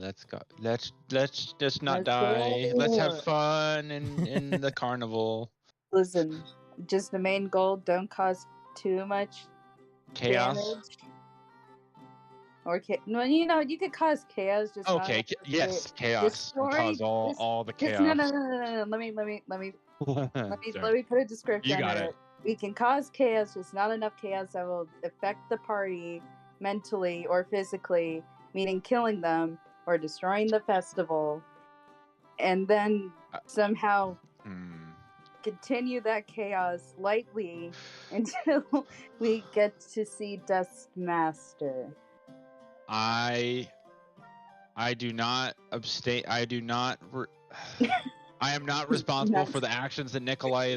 let's go. Let's just not Let's die. Let's have go. fun in the carnival. Listen, just the main goal. Don't cause too much Chaos. damage. Or no, you could cause chaos. Just not Okay. enough to Yes, chaos. destroy. Cause all the Just, chaos. no. Let me Sorry. put a description. You got under it. We can cause chaos, just not enough chaos that will affect the party mentally or physically, meaning killing them or destroying the festival, and then somehow continue that chaos lightly until we get to see Dustmaster. I do not abstain. I do not. I am not responsible for the actions that Nikolai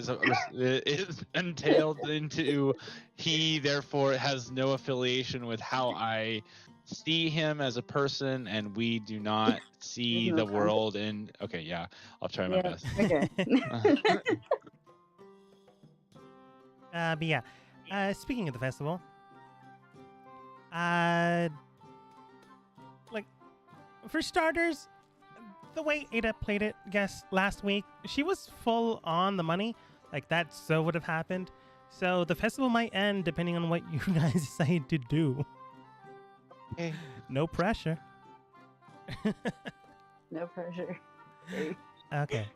is entailed into. He therefore has no affiliation with how I see him as a person, and we do not see the world in. Okay, yeah, I'll try my best. Okay. But yeah, speaking of the festival, like, for starters, the way Ada played it, last week, she was full on the money. Like, that so would have happened. So the festival might end depending on what you guys decide to do. Okay. No pressure. No pressure. Okay.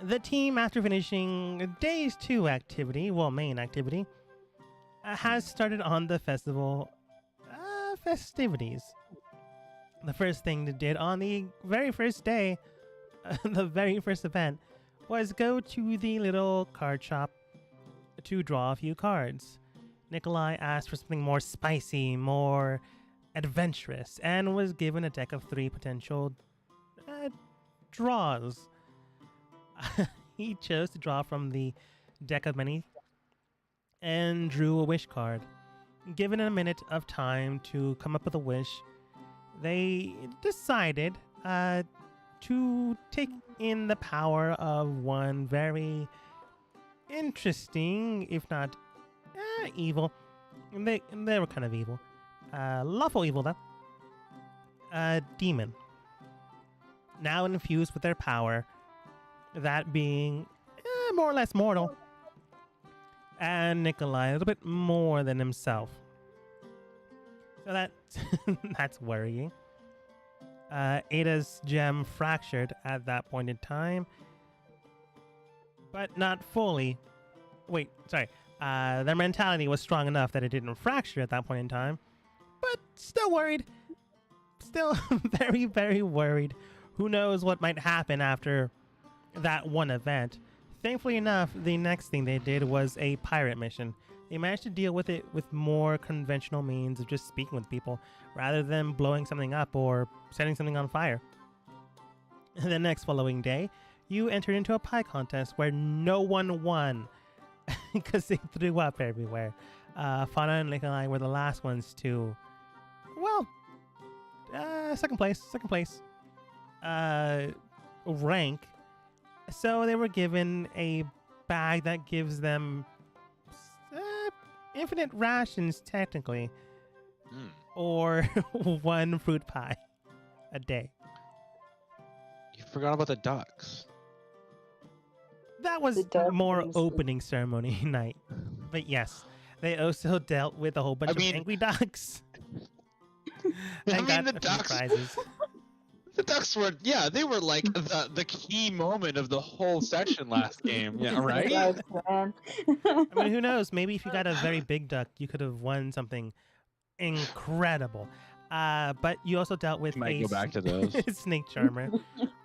The team, after finishing Days 2 activity, main activity, has started on the festival festivities. The first thing they did on the very first day, the very first event, was go to the little card shop to draw a few cards. Nikolai asked for something more spicy, more adventurous, and was given a deck of 3 potential draws. He chose to draw from the deck of many and drew a wish card. Given a minute of time to come up with a wish, they decided to take in the power of one very interesting, if not evil. They were kind of evil. Lawful evil, though. Demon. Now infused with their power, that being more or less mortal. And Nikolai a little bit more than himself. So that's worrying. Ada's gem fractured at that point in time, but not fully. Wait, sorry. Their mentality was strong enough that it didn't fracture at that point in time, but still worried. Still very, very worried. Who knows what might happen after that one event. Thankfully enough, the next thing they did was a pirate mission. They managed to deal with it with more conventional means of just speaking with people, rather than blowing something up or setting something on fire. The next following day, you entered into a pie contest where no one won because they threw up everywhere. Fauna and Nikolai were the last ones to, second place, rank. So they were given a bag that gives them infinite rations, technically, or 1 fruit pie a day. You forgot about the ducks. That was more opening ceremony night. But yes, they also dealt with a whole bunch of angry ducks. And got the ducks. Prizes. The ducks were, they were like the key moment of the whole session last game. Yeah, right? I mean, who knows? Maybe if you got a very big duck, you could have won something incredible. But you also dealt with might go back to those. snake charmer.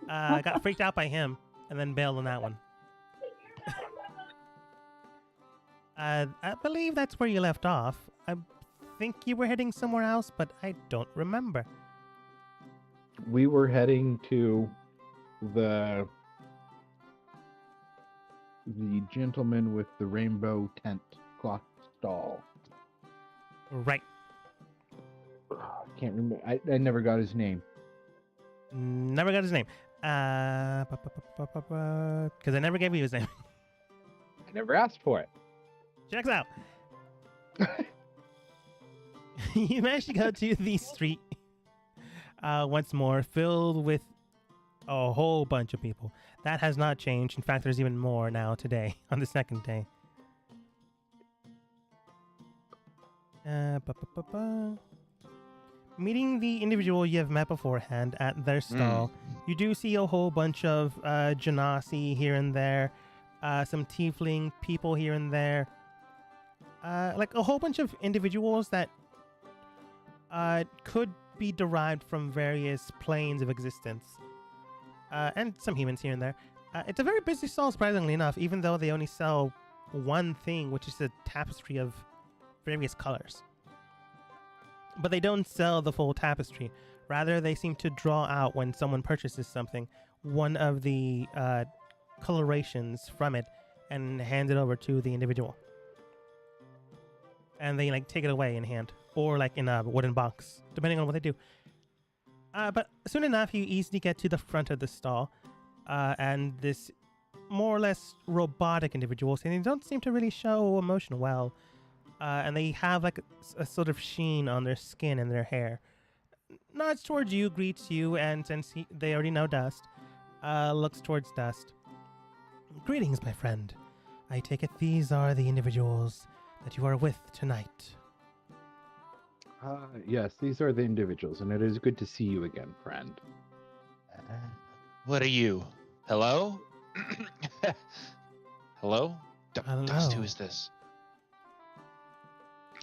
Got freaked out by him and then bailed on that one. I believe that's where you left off. I think you were heading somewhere else, but I don't remember. We were heading to the gentleman with the rainbow tent cloth stall. Right. I can't remember. I never got his name. Never got his name. Because I never gave you his name. I never asked for it. Checks out. You managed to go to the street once more, filled with a whole bunch of people. That has not changed. In fact, there's even more now today, on the second day. Meeting the individual you have met beforehand at their stall, you do see a whole bunch of Genasi here and there, some tiefling people here and there, like a whole bunch of individuals that could be derived from various planes of existence, and some humans here and there. It's a very busy stall, surprisingly enough, even though they only sell one thing, which is a tapestry of various colors. But they don't sell the full tapestry. Rather, they seem to draw out, when someone purchases something, one of the colorations from it and hand it over to the individual. And they like take it away in hand, or like in a wooden box, depending on what they do. But soon enough, you easily get to the front of the stall, and this more or less robotic individuals, and they don't seem to really show emotion well. And they have like a sort of sheen on their skin and their hair. Nods towards you, greets you, and since they already know Dust, looks towards Dust. Greetings, my friend. I take it these are the individuals that you are with tonight. Yes, these are the individuals, and it is good to see you again, friend. What are you? Hello? Hello? Hello. Dust, who is this?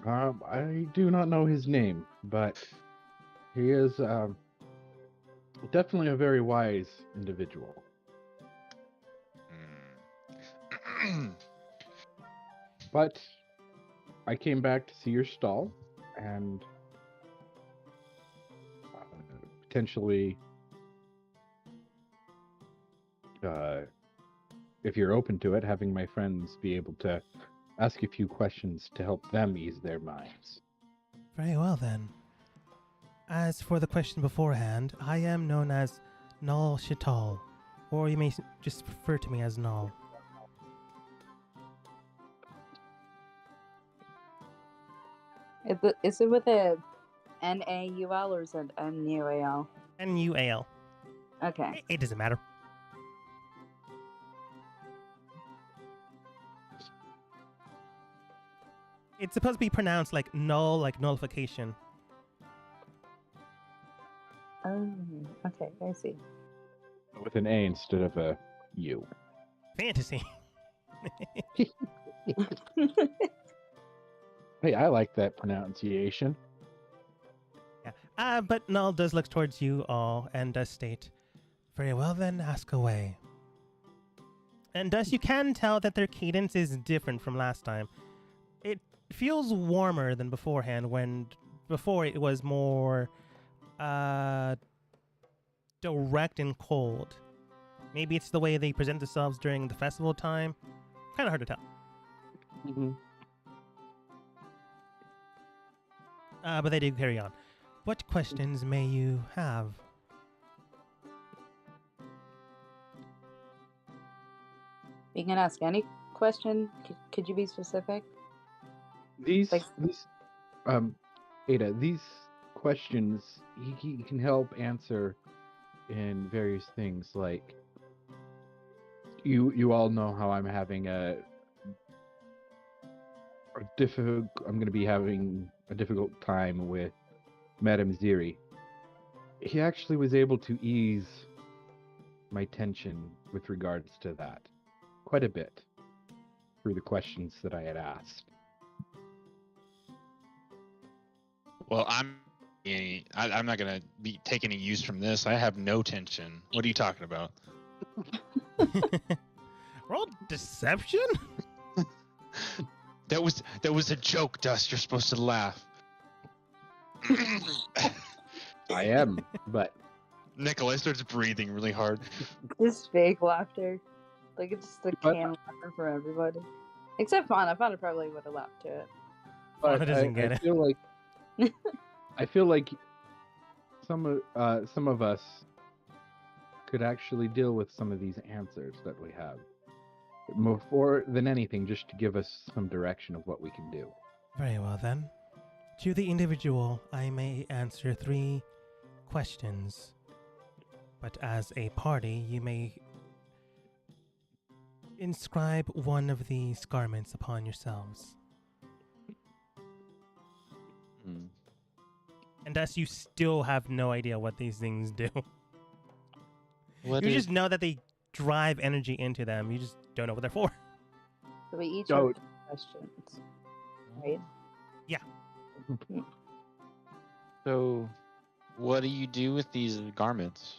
I do not know his name, but he is definitely a very wise individual. But I came back to see your stall, and potentially, if you're open to it, having my friends be able to ask a few questions to help them ease their minds. Very well, then. As for the question beforehand, I am known as Null Shital, or you may just refer to me as Null. Is it with a N-A-U-L or is it N-U-A-L? N-U-A-L. Okay. It doesn't matter. It's supposed to be pronounced like null, like nullification. Oh, okay, I see. With an A instead of a U. Fantasy. Hey, I like that pronunciation. Yeah. But Null does look towards you all and does state, very well then, ask away. And thus you can tell that their cadence is different from last time. It feels warmer than beforehand, when before it was more direct and cold. Maybe it's the way they present themselves during the festival time. Kind of hard to tell. Mm-hmm. But they do carry on. What questions may you have? You can ask any question. Could you be specific? These Ada, these questions he can help answer in various things, like you all know how I'm having I'm going to be having a difficult time with Madame Ziri. He actually was able to ease my tension with regards to that quite a bit through the questions that I had asked. Well, I'm not gonna be taking any use from this. I have no tension. What are you talking about? Roll deception? That was a joke, Dust. You're supposed to laugh. I am, but Nikolai starts breathing really hard. Just fake laughter. Like it's just a But- canned laughter for everybody. Except Fauna. Fauna probably would have laughed to it. Fauna doesn't get I it. feel like I feel like some of us could actually deal with some of these answers that we have. More than anything, just to give us some direction of what we can do. Very well then. To the individual, I may answer 3 questions, but as a party, you may inscribe one of these garments upon yourselves. Hmm. And thus, you still have no idea what these things do. What You is just know that they drive energy into them. You just don't know what they're for. So we each So- have 2 questions, right? so? What do you do with these garments?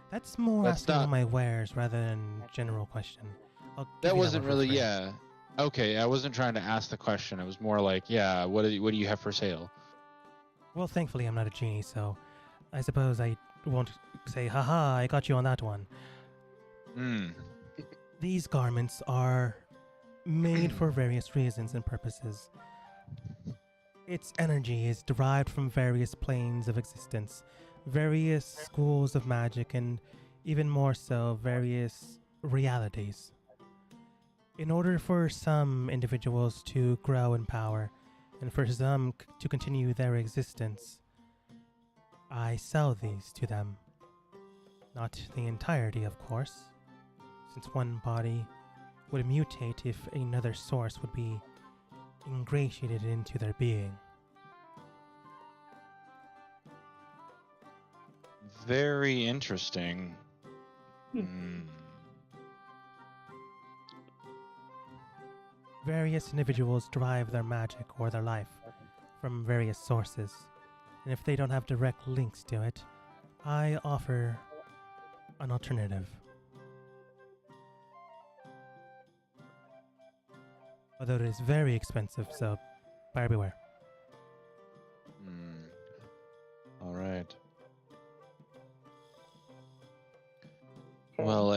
That's more That's asking not- on my wares rather than general question. I'll give That you wasn't one for really, free. yeah. Okay, I wasn't trying to ask the question. It was more like, yeah, what do you have for sale? Well, thankfully, I'm not a genie, so I suppose I won't say, haha, I got you on that one. Hmm. These garments are made for various reasons and purposes. Its energy is derived from various planes of existence, various schools of magic, and even more so, various realities. In order for some individuals to grow in power, and for some to continue their existence, I sell these to them. Not the entirety, of course, since one body would mutate if another source would be ingratiated into their being. Very interesting. Hmm. Hmm. Various individuals derive their magic or their life from various sources, and if they don't have direct links to it, I offer an alternative. Although it is very expensive, so buyer beware. Hmm. All right. Okay. Well,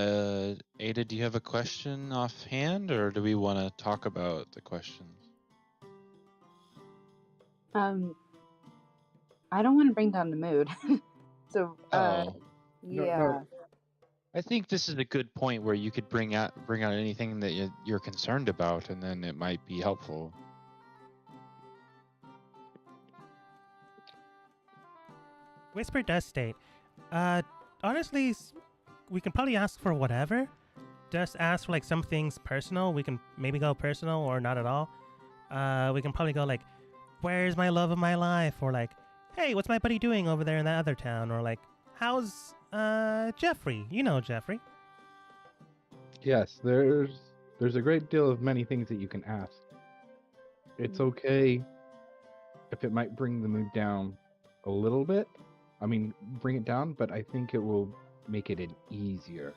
Ada, do you have a question offhand, or do we want to talk about the questions? I don't want to bring down the mood. So, Oh, No, yeah. no. I think this is a good point where you could bring out anything that you're concerned about, and then it might be helpful. Whisper does state, honestly, we can probably ask for whatever. Just ask for like some things personal. We can maybe go personal or not at all. We can probably go like, where's my love of my life? Or like, hey, what's my buddy doing over there in that other town? Or like, how's Jeffrey? You know Jeffrey. Yes, there's a great deal of many things that you can ask. It's okay if it might bring the mood down a little bit. I mean, bring it down, but I think it will make it an easier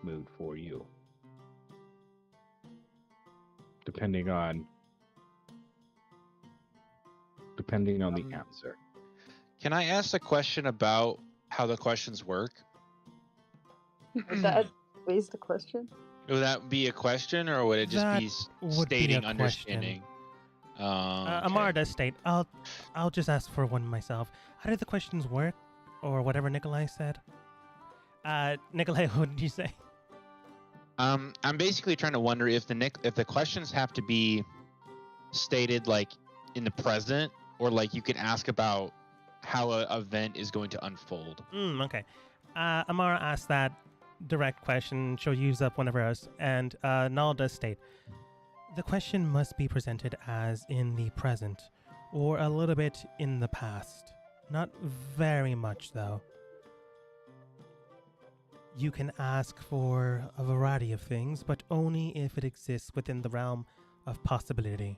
mood for you. Depending on the answer. Can I ask a question about how the questions work? Would that raise the question? Would that be a question, or would it just That be would be a stating question. understanding? Okay. Amara does state, I'll just ask for one myself. How did the questions work? Or whatever Nikolai said? Nikolai, what did you say? I'm basically trying to wonder if the questions have to be stated like in the present, or like you could ask about how an event is going to unfold. Okay. Amara asked that direct question. She'll use up one of hers. And Null does state, the question must be presented as in the present, or a little bit in the past. Not very much, though. You can ask for a variety of things, but only if it exists within the realm of possibility,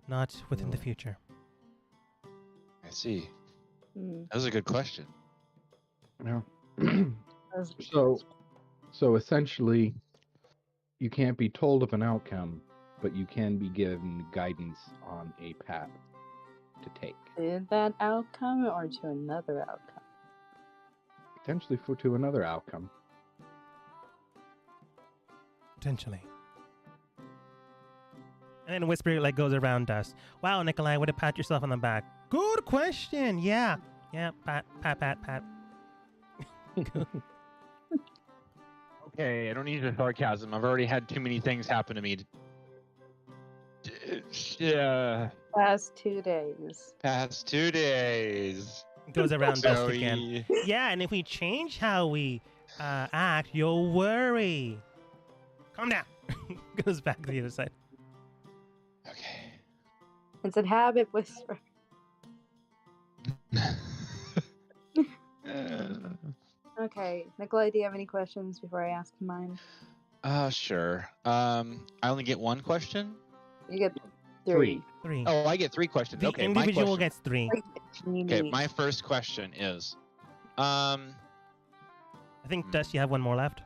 not within the future. I see. Hmm. That was a good question. Yeah. That's- So essentially, you can't be told of an outcome, but you can be given guidance on a path to take. To that outcome or to another outcome? Potentially to another outcome. Potentially. And then Whisper like goes around us. Wow, Nikolai, way to pat yourself on the back. Good question. Yeah. Yeah, pat. Okay, I don't need the sarcasm. I've already had too many things happen to me. Yeah. Past 2 days. Past 2 days. Goes around dust So again. he- Yeah, and if we change how we act, you'll worry. Calm down. Goes back to the other side. Okay. It's a habit whisper. Okay, Nikolai, do you have any questions before I ask mine? Sure. I only get one question. You get Three. 3. 3. Oh, I get 3 questions. The Okay, my individual question. gets 3. Okay, my first question is, I think, Dust, you have one more left.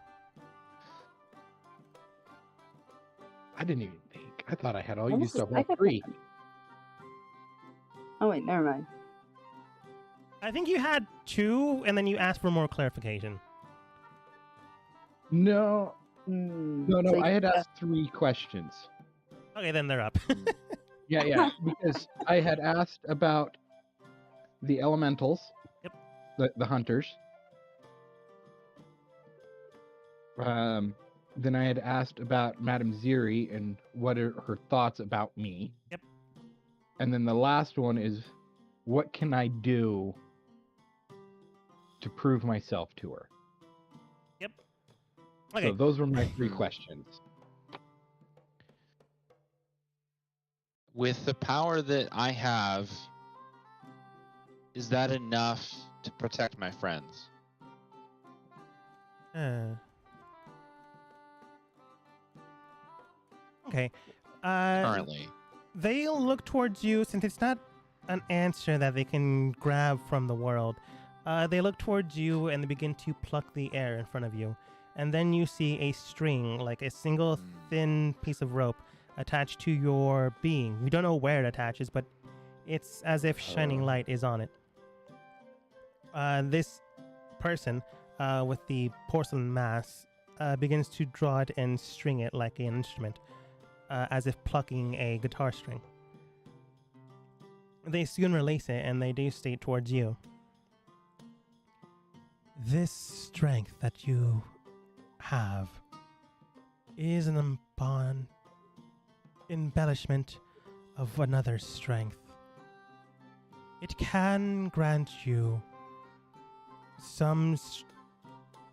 I didn't even think. I thought I had all I used was- up I all got 3. Oh wait, never mind. I think you had 2, and then you asked for more clarification. No, No, no. I had asked 3 questions. Okay, then they're up. Yeah, because I had asked about the elementals. Yep. The hunters. Then I had asked about Madame Ziri and what are her thoughts about me. Yep. And then the last one is, what can I do to prove myself to her? Okay. So those were my 3 questions. with the power that I have, is that enough to protect my friends? Okay. Currently. They'll look towards you since it's not an answer that they can grab from the world. They look towards you and they begin to pluck the air in front of you. And then you see a string, like a single thin piece of rope, attached to your being. You don't know where it attaches, but it's as if shining light is on it. This person with the porcelain mask begins to draw it and string it like an instrument, as if plucking a guitar string. They soon release it and they do state towards you. This strength that you have is an embellishment of another strength. It can grant you some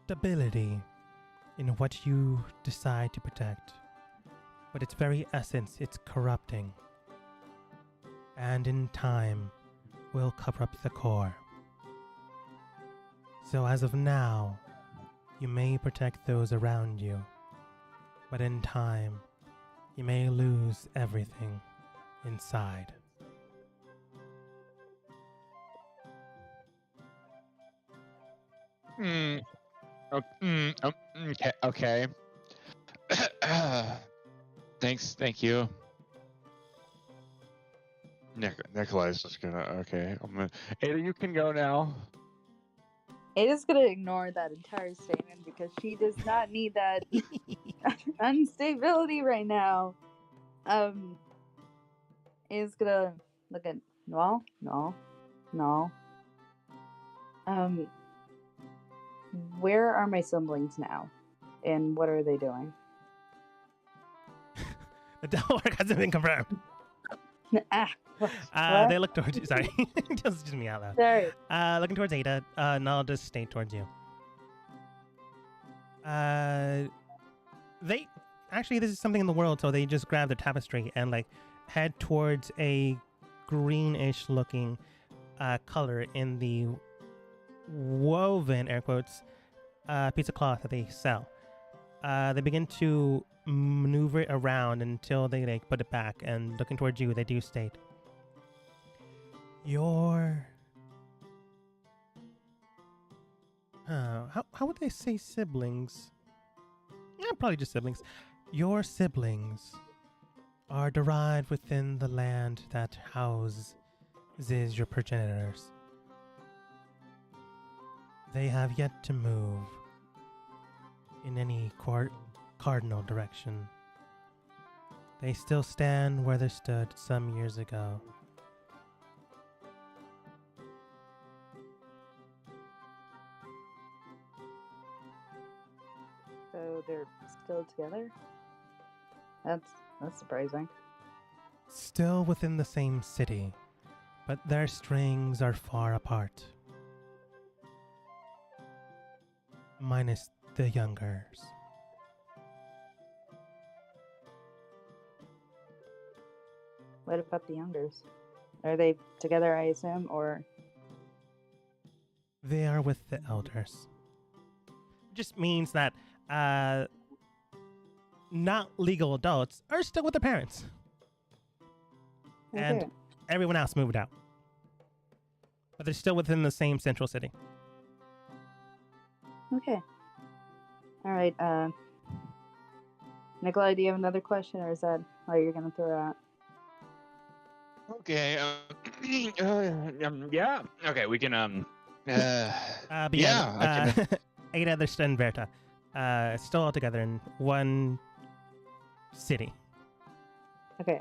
stability in what you decide to protect, but its very essence, it's corrupting, and in time will cover up the core. So as of now, you may protect those around you, but in time, you may lose everything inside. Okay. Okay. Thank you. Nikolai's just gonna. Okay, Ada, you can go now. Ada's gonna ignore that entire statement because she does not need that instability right now. Ada's gonna look at no. Where are my siblings now, and what are they doing? The devil work hasn't been confirmed. What? They look towards you. Sorry, just me out loud. Sorry. Looking towards Ada. And I'll just stay towards you. They actually, this is something in the world, so they just grab the tapestry and like head towards a greenish looking color in the woven air quotes piece of cloth that they sell. They begin to maneuver it around until they like put it back, and looking towards you, they do state, "Your how would they say siblings? Yeah, probably just siblings. Your siblings are derived within the land that houses your progenitors. They have yet to move in any cardinal direction. They still stand where they stood some years ago. So they're still together? That's surprising. Still within the same city, but their strings are far apart. Minus the youngers. What about the youngers? Are they together, I assume, or? They are with the elders. Just means that not legal adults are still with their parents. And Okay. everyone else moved out. But they're still within the same central city. Okay. All right. Nikolai, do you have another question, or is that all you're gonna throw out? Okay. Yeah. Okay, we can. But Yeah, I can. Ada, Thirsta, and Verta. Still all together in one city. Okay.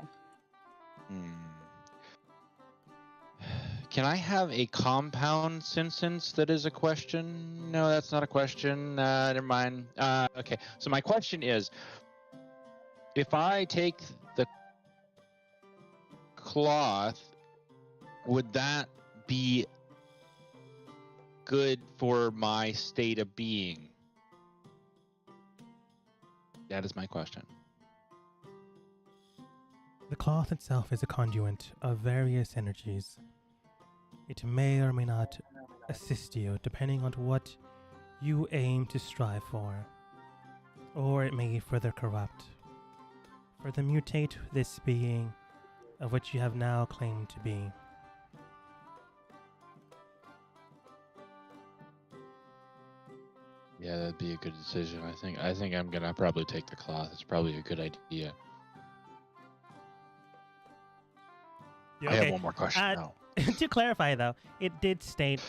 Can I have a compound sentence that is a question? No, that's not a question. Never mind. Okay, so my question is, if I take the cloth, would that be good for my state of being? That is my question. The cloth itself is a conduit of various energies. It may or may not assist you depending on what you aim to strive for, or it may further corrupt, further mutate this being of which you have now claimed to be. Yeah, that'd be a good decision. I think I'm gonna probably take the cloth. It's probably a good idea. I have one more question. now. To clarify, though, it did state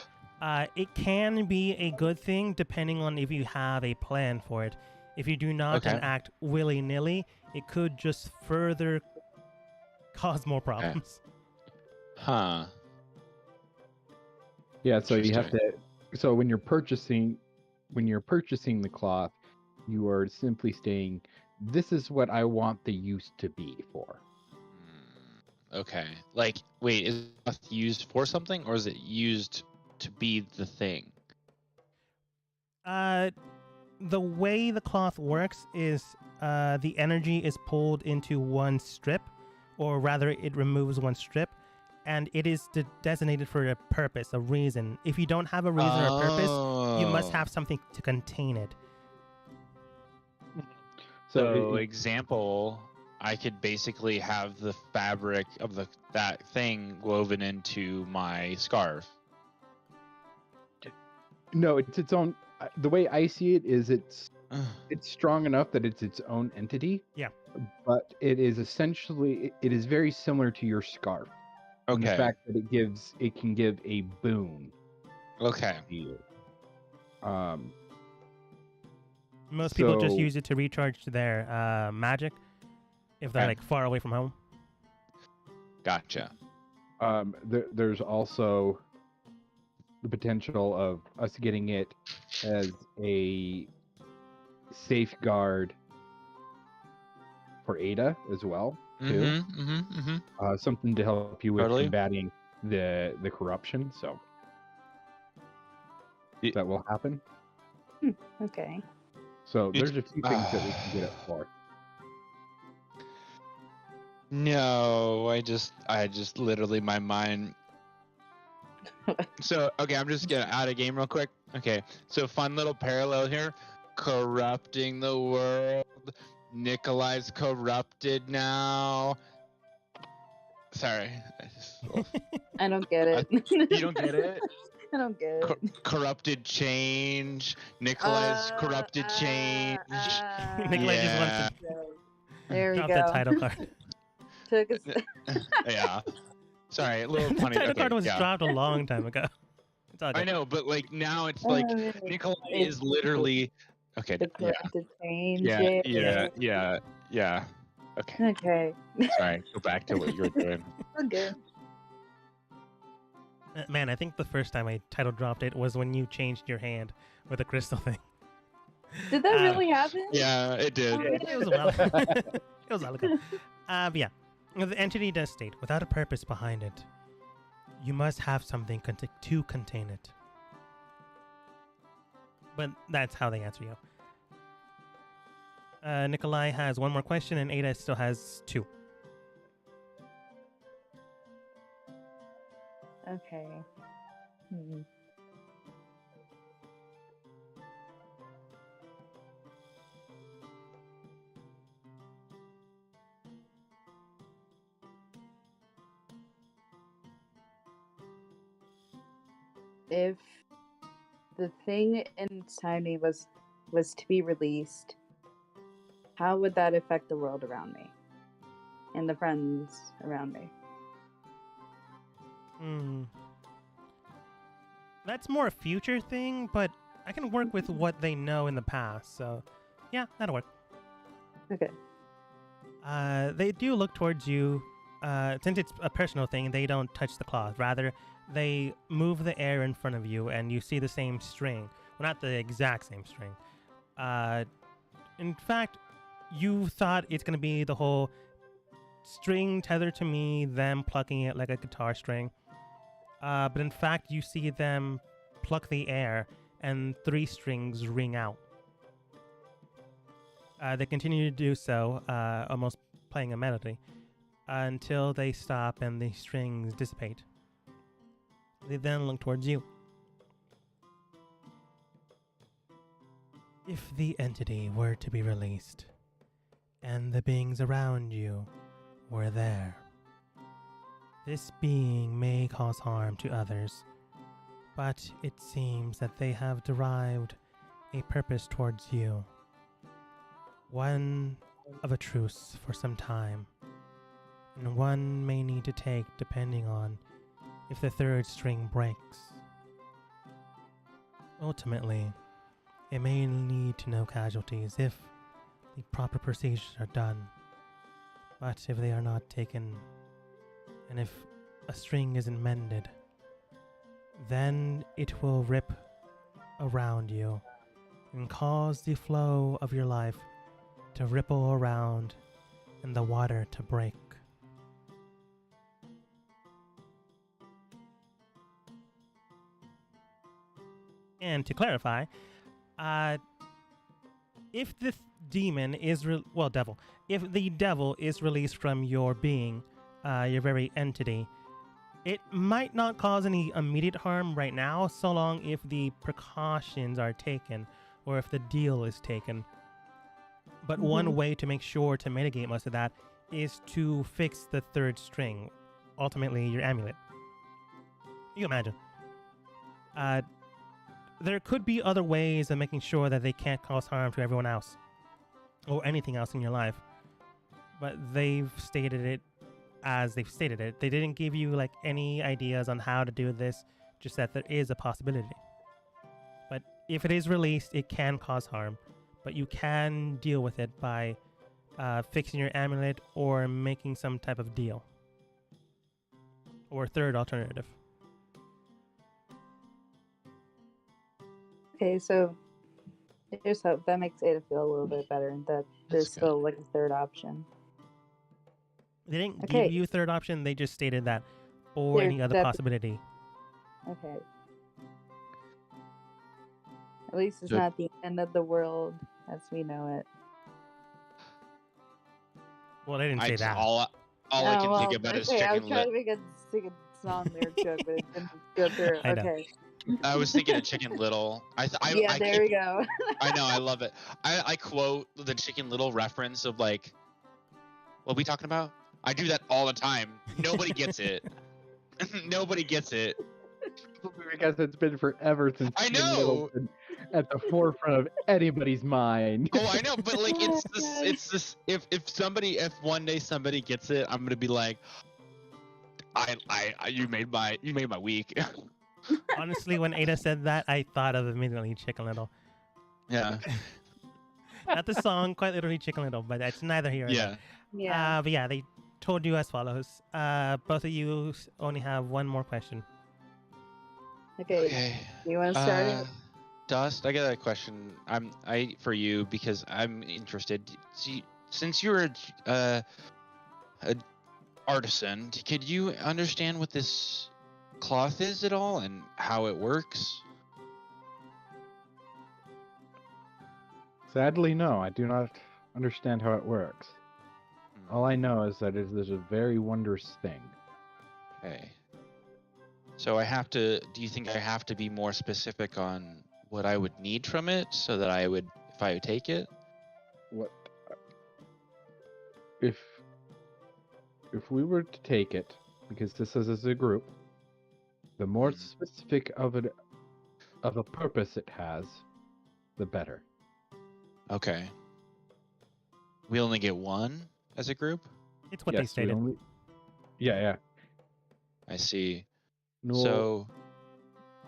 it can be a good thing depending on if you have a plan for it. If you do not Okay. act willy-nilly, it could just further cause more problems. Huh. Yeah, so you have Interesting. to. So when you're purchasing the cloth, you are simply saying, "This is what I want the use to be for." Okay. Like, wait, is it used for something, or is it used to be the thing? The way the cloth works is the energy is pulled into one strip, or rather, it removes one strip, and it is designated for a purpose, a reason. If you don't have a reason or a purpose, you must have something to contain it. So, example, I could basically have the fabric of that thing woven into my scarf. No, it's its own. The way I see it is, it's strong enough that it's its own entity. Yeah. But it is essentially, it is very similar to your scarf. In the Okay. fact that it can give a boon Okay. to you. Most people just So- use it to recharge their magic if they're Okay. like far away from home. Gotcha. There's also the potential of us getting it as a safeguard for Ada as well, too. Something to help you with Totally. combating the corruption. So Y- that will happen. Okay. So there's a few things that we can get it for. No, I just literally my mind. So okay, I'm just gonna add a game real quick. Okay, so fun little parallel here. Corrupting the world. Nikolai's corrupted now. Sorry. I don't get it. You don't get it? I don't get it. Corrupted change. Nikolai's corrupted change. Nikolai just Yeah. wants to There we drop go. the title card. Took us. Yeah. Sorry, a little The funny. title Okay, card was yeah. dropped a long time ago. It's all I good. know, but like now it's like Nikolai is literally okay. The Yeah, corrupted change. yeah. Okay, Okay. sorry. Go back to what you were doing. Okay. Man, I think the first time I title dropped it was when you changed your hand with a crystal thing. Did that really happen? Yeah, it did. Oh, It was a while. It was a while ago. But yeah. The entity does state, without a purpose behind it, you must have something to contain it. But that's how they answer you. Nikolai has one more question, and Ada still has 2. Okay. Hmm. If the thing inside me was to be released, how would that affect the world around me and the friends around me? That's more a future thing, but I can work with what they know in the past. So, yeah, that'll work. Okay. They do look towards you. Since it's a personal thing, they don't touch the cloth. Rather, they move the air in front of you, and you see the same string. Well, not the exact same string. In fact, you thought it's going to be the whole string tethered to me, them plucking it like a guitar string. But in fact, you see them pluck the air, and 3 strings ring out. They continue to do so, almost playing a melody, until they stop and the strings dissipate. They then look towards you. If the entity were to be released, and the beings around you were there, this being may cause harm to others, but it seems that they have derived a purpose towards you. One of a truce for some time, and one may need to take depending on if the 3rd string breaks. Ultimately, it may lead to no casualties if the proper procedures are done, but if they are not taken, and if a string isn't mended, then it will rip around you and cause the flow of your life to ripple around and the water to break. And to clarify, if the demon is if the devil is released from your being, your very entity, it might not cause any immediate harm right now, so long if the precautions are taken or if the deal is taken. But one way to make sure to mitigate most of that is to fix the 3rd string, ultimately your amulet. You can imagine. There could be other ways of making sure that they can't cause harm to everyone else or anything else in your life, but they've stated it as they've stated it. They didn't give you like any ideas on how to do this, just that there is a possibility. But if it is released, it can cause harm, but you can deal with it by fixing your amulet or making some type of deal. Or 3rd alternative. Okay, so there's hope. That makes Ada feel a little bit better, that there's still like a 3rd option. They didn't give you a 3rd option, they just stated that, or any other possibility. Okay. At least it's not the end of the world as we know it. Well, they didn't say that. All I can think about is Chicken I was trying to make a song lyric joke, but it didn't go through. Okay. I was thinking of Chicken Little. There we go. I know, I love it. I quote the Chicken Little reference of like, what are we talking about? I do that all the time. Nobody gets it. Nobody gets it. Because it's been forever since I Chicken know. Little's been at the forefront of anybody's mind. Oh, I know, but like it's this. If one day somebody gets it, I'm gonna be like, you made my week. Honestly, when Ada said that, I thought of immediately Chicken Little. Yeah. Not the song, quite literally Chicken Little, but that's neither here nor there. Yeah. But yeah, they told you as follows. Both of you only have one more question. Okay. You want to start it? Dust, I got a question. For you because I'm interested. See, since you're a artisan, could you understand what this cloth is at all and how it works? Sadly, no. I do not understand how it works. All I know is that it is a very wondrous thing. Okay. So do you think I have to be more specific on what I would need from it so that if I would take it? What if we were to take it, because this is as a group, the more specific of a purpose it has, the better. Okay. We only get one as a group? It's what they Yes, we stated. only- Yeah. I see. Newell, So,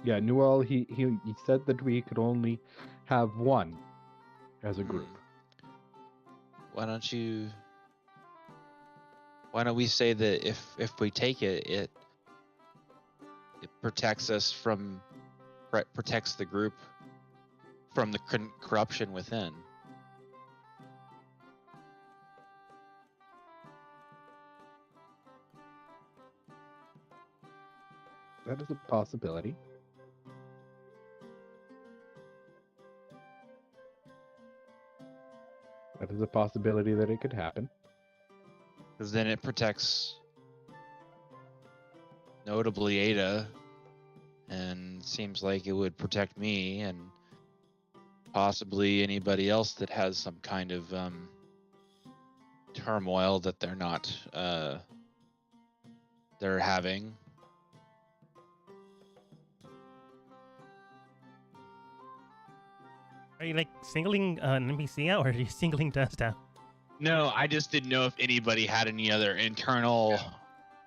yeah, Newell, he said that we could only have one as a group. why don't we say that if we take it, it protects us protects the group from the corruption within. That is a possibility. That is a possibility that it could happen. Because then it protects notably Ada, and seems like it would protect me and possibly anybody else that has some kind of turmoil that they're having. Are you like singling an NPC out, or are you singling Dust out? No, I just didn't know if anybody had any other internal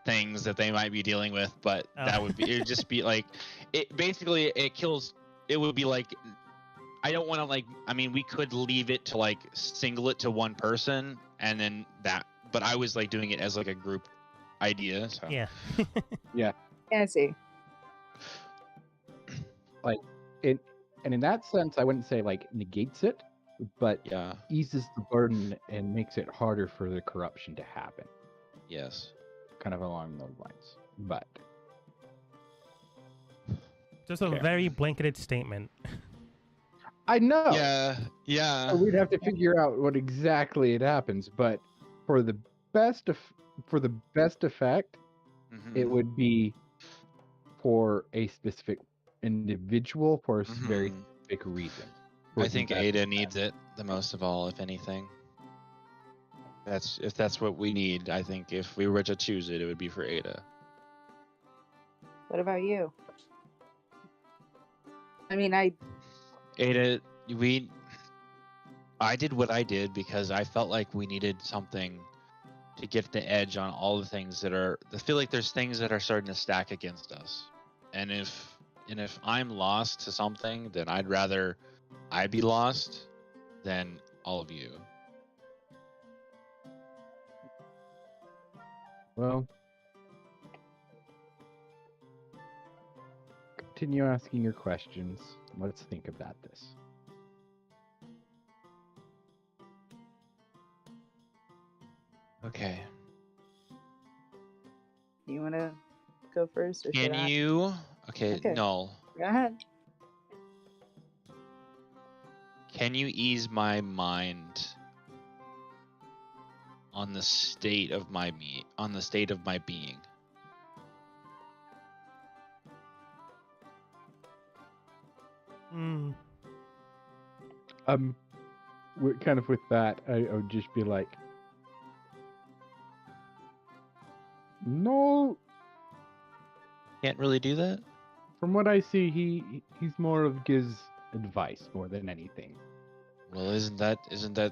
things that they might be dealing with, but that would be, it would just be like, it basically, it would be like, I don't want to we could leave it to single it to one person and then that, but I was doing it as a group idea. So. Yeah. I see. And in that sense, I wouldn't say negates it, but Yeah. eases the burden and makes it harder for the corruption to happen. Yes. Kind of along those lines. But Just a very blanketed statement. I know. Yeah. So we'd have to figure out what exactly it happens, but for the best effect, Mhm. it would be for a specific individual for a very Mhm. specific reason. I think Ada needs it the most of all, if anything. If that's what we need, I think if we were to choose it, it would be for Ada. What about you? I mean, Ada, I did what I did because I felt like we needed something to get the edge on all the things I feel like there's things that are starting to stack against us. And if I'm lost to something, then I'd rather I be lost than all of you. Well, continue asking your questions. Let's think about this. Okay. you want to go first or should Can I? you? Okay, Okay. no. Go ahead. Can you ease my mind on the state of my being? Kind of with that, I would just be like, no. Can't really do that? From what I see, he's more of gives advice more than anything. Well, isn't that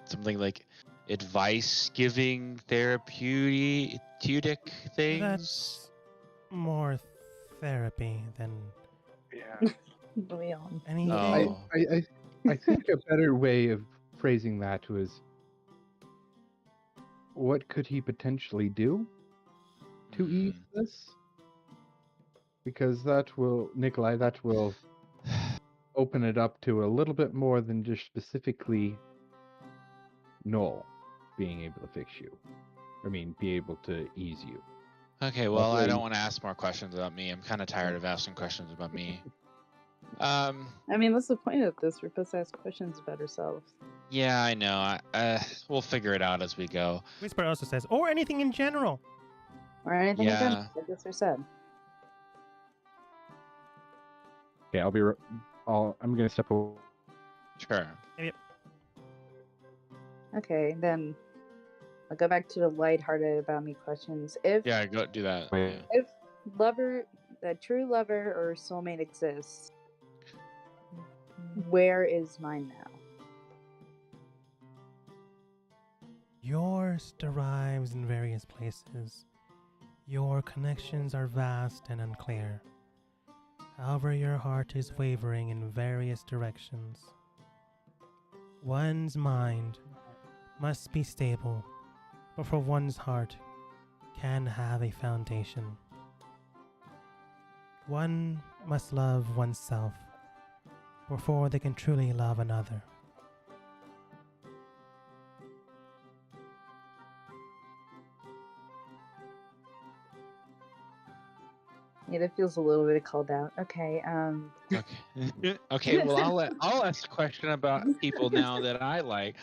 something like advice giving therapeutic things? That's more therapy than Leon. anything. Oh. I think a better way of phrasing that was, what could he potentially do to ease this? Because Nikolai, that will open it up to a little bit more than just specifically Noel being able to fix you. I mean, be able to ease you. Okay, well, I Hopefully- don't want to ask more questions about me. I'm kind of tired of asking questions about me. I mean, what's the point of this? We're supposed to ask questions about ourselves. Yeah, I know. We'll figure it out as we go. Whisper also says, or anything in general. Or anything in Yeah. general, like this or said. Okay, I'm gonna step away. Sure. Okay, then I'll go back to the lighthearted about me questions. If Yeah, go do that. Wait. Yeah. if a true lover or soulmate exists, where is mine now? Yours derives in various places. Your connections are vast and unclear. However, your heart is wavering in various directions. One's mind must be stable, but for one's heart can have a foundation. One must love oneself before they can truly love another. Yeah, that feels a little bit called out. Okay, Okay. Okay. Well, I'll ask a question about people now that I like.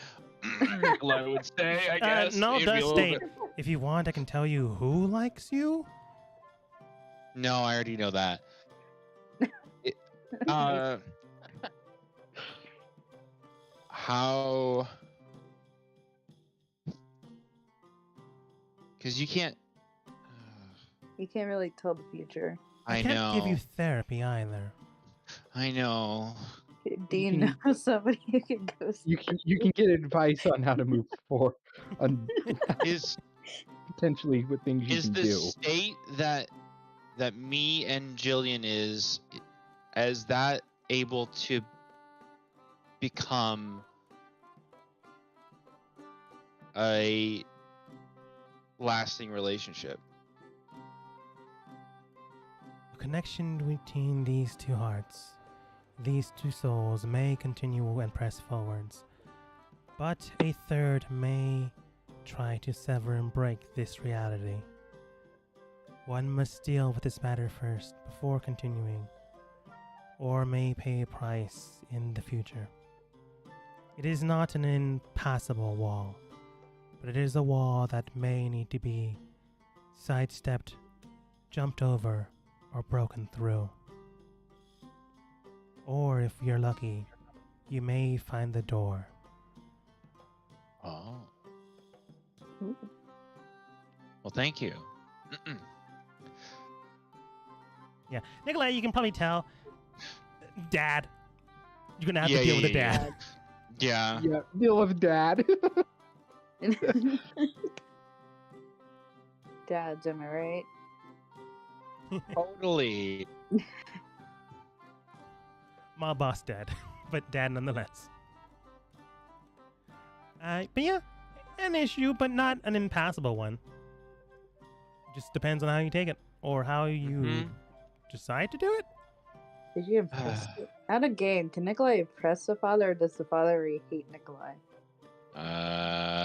Nikolai would say, I guess. No, It'd be a does little state. bit- If you want, I can tell you who likes you. No, I already know that. Uh, how? Because you can't. you can't really tell the future. I can't know. give you therapy either. I know. Do you can- know somebody who can go see? You can get advice on how to move forward, on Is potentially what things you is can the do. state that me and Jillian is that able to become a lasting relationship? A connection between these two hearts, these two souls may continue and press forwards, but a third may try to sever and break this reality. One must deal with this matter first before continuing, or may pay a price in the future. It is not an impassable wall, but it is a wall that may need to be sidestepped, jumped over, or broken through. Or if you're lucky, you may find the door. Oh. Ooh. Well, thank you. Mm-mm. Yeah, Nikolai, you can probably tell. Dad, you're gonna have Yeah, to deal yeah, with a yeah, dad. Yeah. Yeah, deal with dad. Dads, am I right? Totally. My boss dad, but dad nonetheless. But yeah, an issue, but not an impassable one. Just depends on how you take it, or how you Mhm. decide to do it. Did you impress? At a game, can Nikolai impress the father, or does the father already hate Nikolai?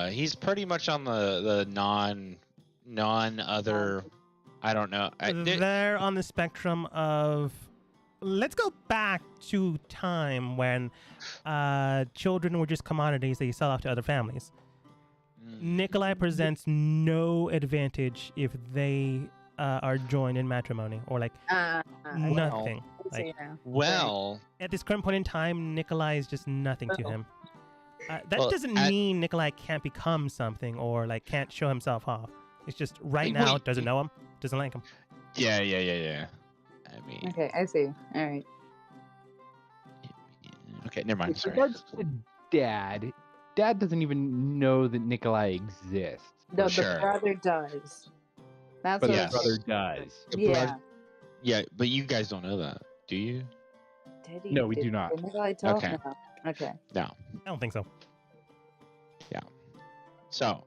He's pretty much on the non other. I don't know. They're on the spectrum of. Let's go back to time when children were just commodities that you sell off to other families. Nikolai presents no advantage if they are joined in matrimony, or like nothing. I see now. Well, At this current point in time, Nikolai is just nothing to Well. him. That Well, doesn't mean Nikolai can't become something or like can't show himself off. It's just right Wait, now wait. doesn't know him, doesn't like him. yeah. I mean, Okay, I see. All right. okay, never mind. With Sorry. regards to dad doesn't even know that Nikolai exists. No, Sure. the brother does. That's But what Yes. the brother does. The Yeah. brother- Yeah, but you guys don't know that, do you? Did he? No, we Did- do not. Did Nikolai tell? Okay. No. Okay. No. I don't think so. So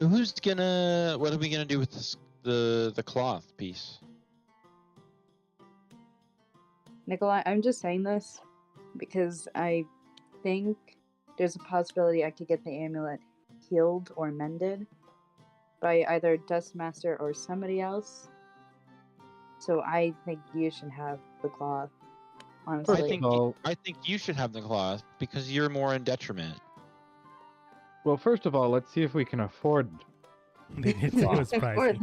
who's gonna? What are we gonna do with this? The cloth piece? Nikolai, I'm just saying this because I think there's a possibility I could get the amulet healed or mended. by either Dustmaster or somebody else. So I think you should have the cloth. Honestly, I think you should have the cloth because you're more in detriment. Well, first of all, let's see if we can afford. They did say it was pricey.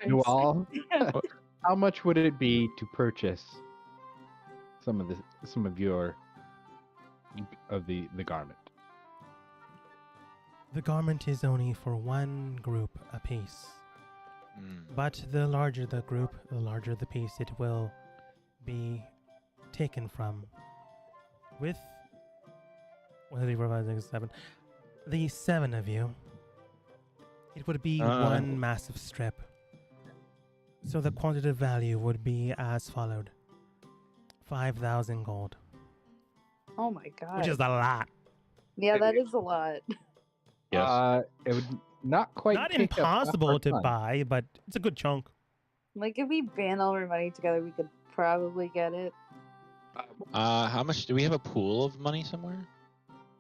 Nual, how much would it be to purchase some of the garment? The garment is only for one group apiece. But the larger the group, the larger the piece it will be taken from. With 1, 2, 3, 4, 5, 6, 7. The 7 of you, it would be one massive strip. So the quantitative value would be as followed: 5,000 gold. Oh my god. Which is a lot. Yeah, that is a lot. Yes. It would not quite. Not take up half impossible our to time. buy, but it's a good chunk. Like, if we band all our money together, we could probably get it. How much do we have a pool of money somewhere?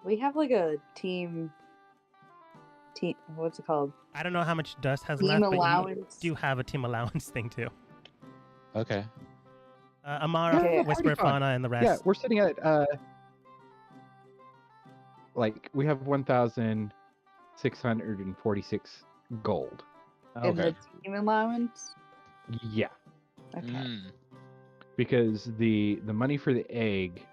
We have like a team. What's it called? I don't know how much dust has Team left, but allowance. you do have a team allowance thing too. Okay. Amara, Okay, Whisper, that'd be fun. Fauna, and the rest. Yeah, we're sitting at like we have 1,646 gold. In the Okay. team allowance. Yeah, Okay. because the money for the egg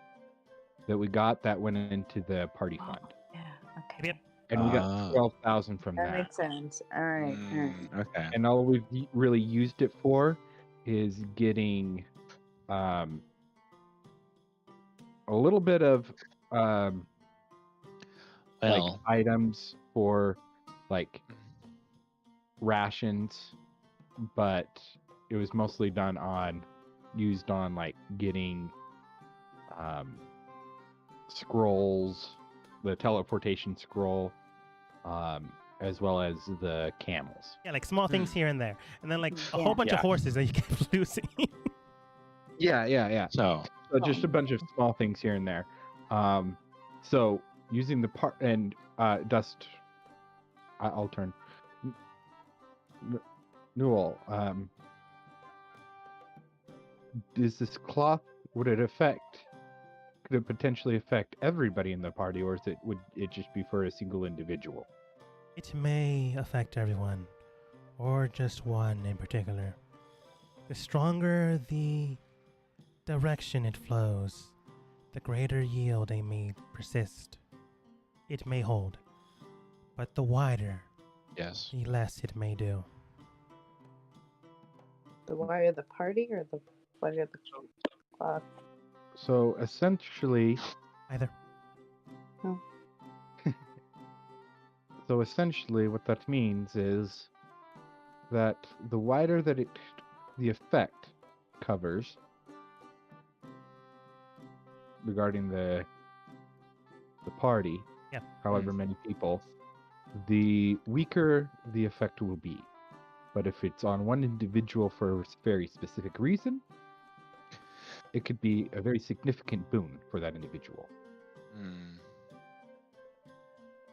that we got that went into the party Oh, fund, yeah. Okay. Yep. and we got Ah. 12,000 from That that. makes sense. All right. All right. Okay. And all we've really used it for is getting a little bit of like Well, items for like rations, but it was mostly used on like getting scrolls, the teleportation scroll, as well as the camels. Yeah, like small things here and there. And then like a Yeah. whole bunch of Yeah. horses that you kept losing. Yeah. so So just a bunch of small things here and there. So using the part and dust, I'll turn. Newell, is this cloth? Would it affect? Could it potentially affect everybody in the party, or would it just be for a single individual? It may affect everyone, or just one in particular. The stronger the direction it flows, the greater yield it may persist. It may hold, but the wider, yes. the less it may do. The wire of the party or the wire of the cloth? So essentially, Either. what that means is that the wider that the effect covers regarding the party, Yeah. however many people, the weaker the effect will be. But if it's on one individual for a very specific reason, it could be a very significant boon for that individual.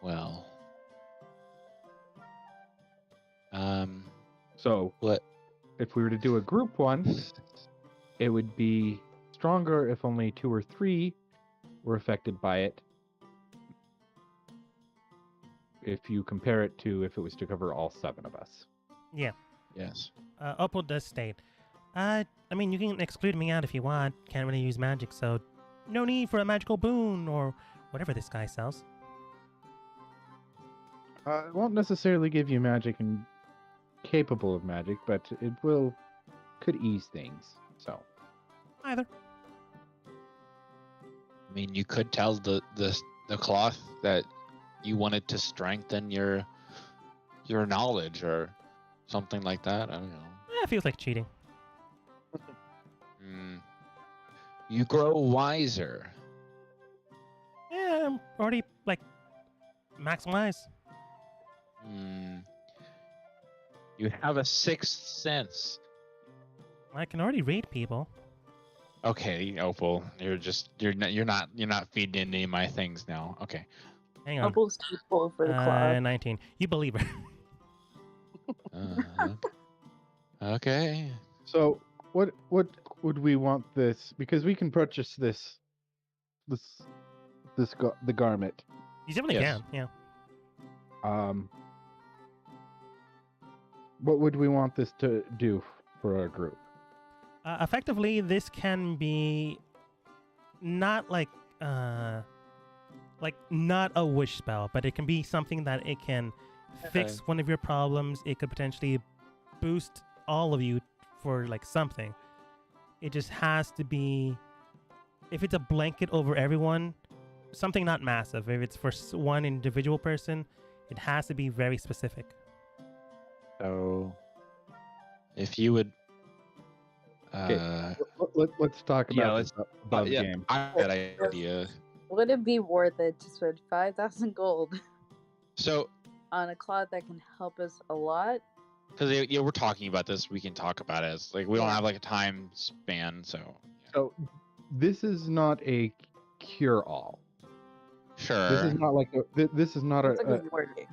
Well. So What? if we were to do a group one, it would be stronger if only 2 or 3 were affected by it. If you compare it to if it was to cover all 7 of us. Yeah. Yes. Opal does state, I mean, you can exclude me out if you want. Can't really use magic, so no need for a magical boon or whatever this guy sells. It won't necessarily give you magic and capable of magic, but it could ease things. So Either. I mean, you could tell the cloth that you wanted to strengthen your knowledge or something like that. I don't know. It feels like cheating. You grow wiser. Yeah, I'm already, like, max wise. You have a 6th sense. I can already read people. Okay, Opal, you're not feeding into any of my things now. Okay. Hang on. Opal's too full for the cloth. 19. You believe her. Okay. So what would we want this? Because we can purchase the garment. You definitely Yes. can. Yeah. What would we want this to do for our group? Effectively, this can be not like not a wish spell, but it can be something that it can fix one of your problems. It could potentially boost all of you for like something. It just has to be, if it's a blanket over everyone, something not massive. If it's for one individual person, it has to be very specific. So, if you would, Let's talk yeah, about let's- this above yeah, game. I have that idea. Would it be worth it to spend 5,000 gold So, on a cloth that can help us a lot? because we're talking about this, we can talk about it. It's like we don't Yeah. have like a time span, so So this is not a cure-all. sure. This is not like this is not It's a, like it's working.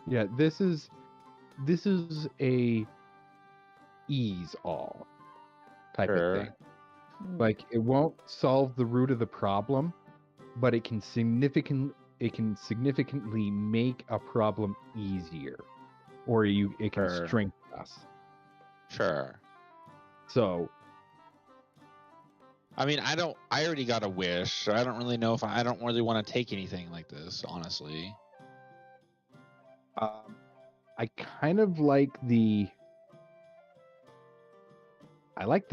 yeah. This is a ease all type Sure. of thing. Like it won't solve the root of the problem, but it can significantly make a problem easier, or it can Sure. strengthen us. Sure. So I mean, I already got a wish, so I don't really know if I don't really want to take anything like this, honestly. I kind of like the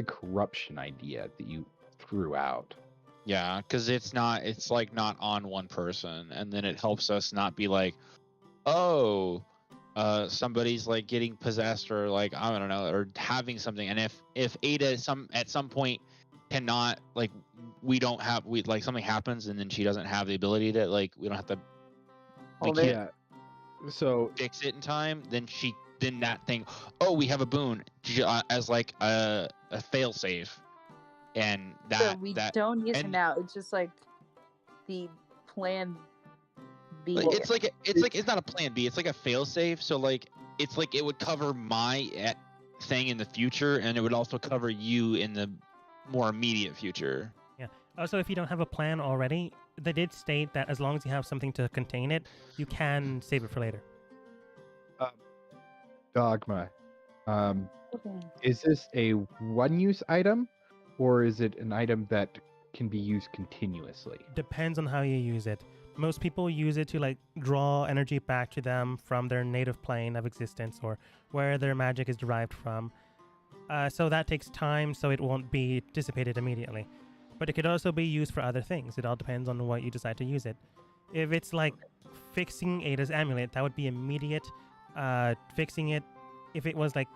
corruption idea that you threw out. Yeah, because it's like not on one person, and then it helps us not be like, oh, somebody's like getting possessed or like I don't know, or having something. And if Ada at some point cannot like like something happens and then she doesn't have the ability to like we don't have to we Hold can't it. Yeah. So fix it in time, then that thing, oh, we have a boon as like a fail safe, and So we don't use it and- now. It's just like the plan B. like, it's not a plan B. It's like a fail safe. So like it's like it would cover my thing in the future, and it would also cover you in the more immediate future. Also, if you don't have a plan already, they did state that as long as you have something to contain it, you can save it for later. Dogma. Okay. Is this a one-use item, or is it an item that can be used continuously? Depends on how you use it. Most people use it to like draw energy back to them from their native plane of existence or where their magic is derived from. So that takes time, so it won't be dissipated immediately. But it could also be used for other things. It all depends on what you decide to use it. If it's like fixing Ada's amulet, that would be immediate. Fixing it, if it was like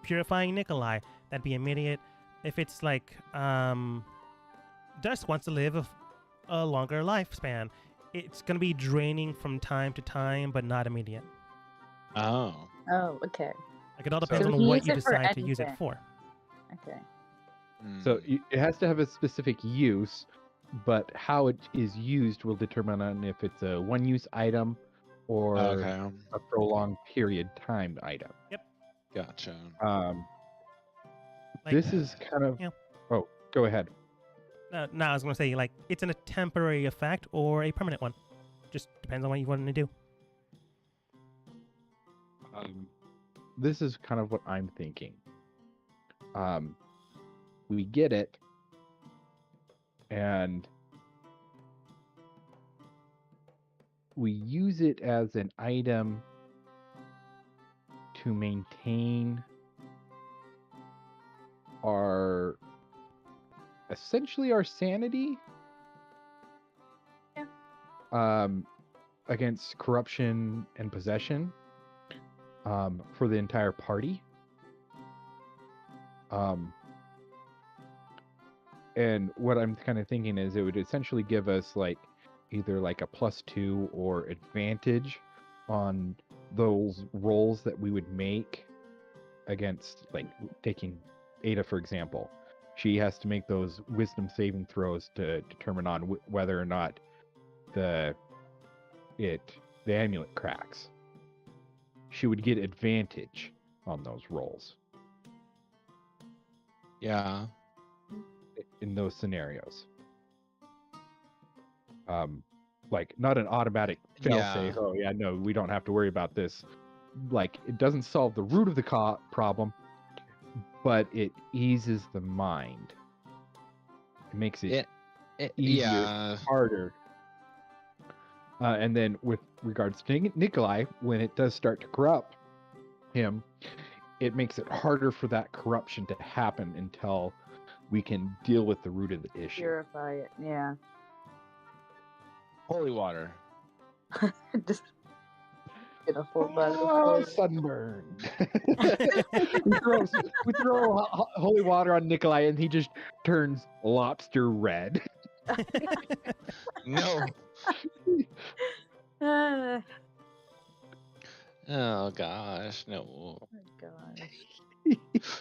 purifying Nikolai, that'd be immediate. If it's like Dust wants to live a longer lifespan, it's gonna be draining from time to time, but not immediate. Oh. Oh, okay. Like it all So depends we on what use you it for decide to use it anything. for. Okay. So it has to have a specific use, but how it is used will determine on if it's a one-use item or Okay. a prolonged period time item. Gotcha. Like, This is kind of. yeah. Oh, go ahead. No, I was gonna say like it's a temporary effect or a permanent one. Just depends on what you want to do. This is kind of what I'm thinking. We get it, and we use it as an item to maintain essentially our sanity. Yeah. Against corruption and possession. For the entire party. And what I'm kind of thinking is it would essentially give us like either like a +2 or advantage on those rolls that we would make against, like taking Ada for example. She has to make those wisdom saving throws to determine on whether or not the amulet cracks. she would get advantage on those rolls Yeah. in those scenarios. Like not an automatic fail-safe. Yeah. Oh yeah, no, we don't have to worry about this. Like it doesn't solve the root of the problem, but it eases the mind. It makes it easier, Yeah. harder. And then with regards to Nikolai, when it does start to corrupt him, it makes it harder for that corruption to happen until we can deal with the root of the issue. Purify it. Yeah. Holy water. Just get a full bottle of Oh, holy- sunburn. we throw holy water on Nikolai and he just turns lobster red. No. Ah, Oh gosh, no. oh my gosh.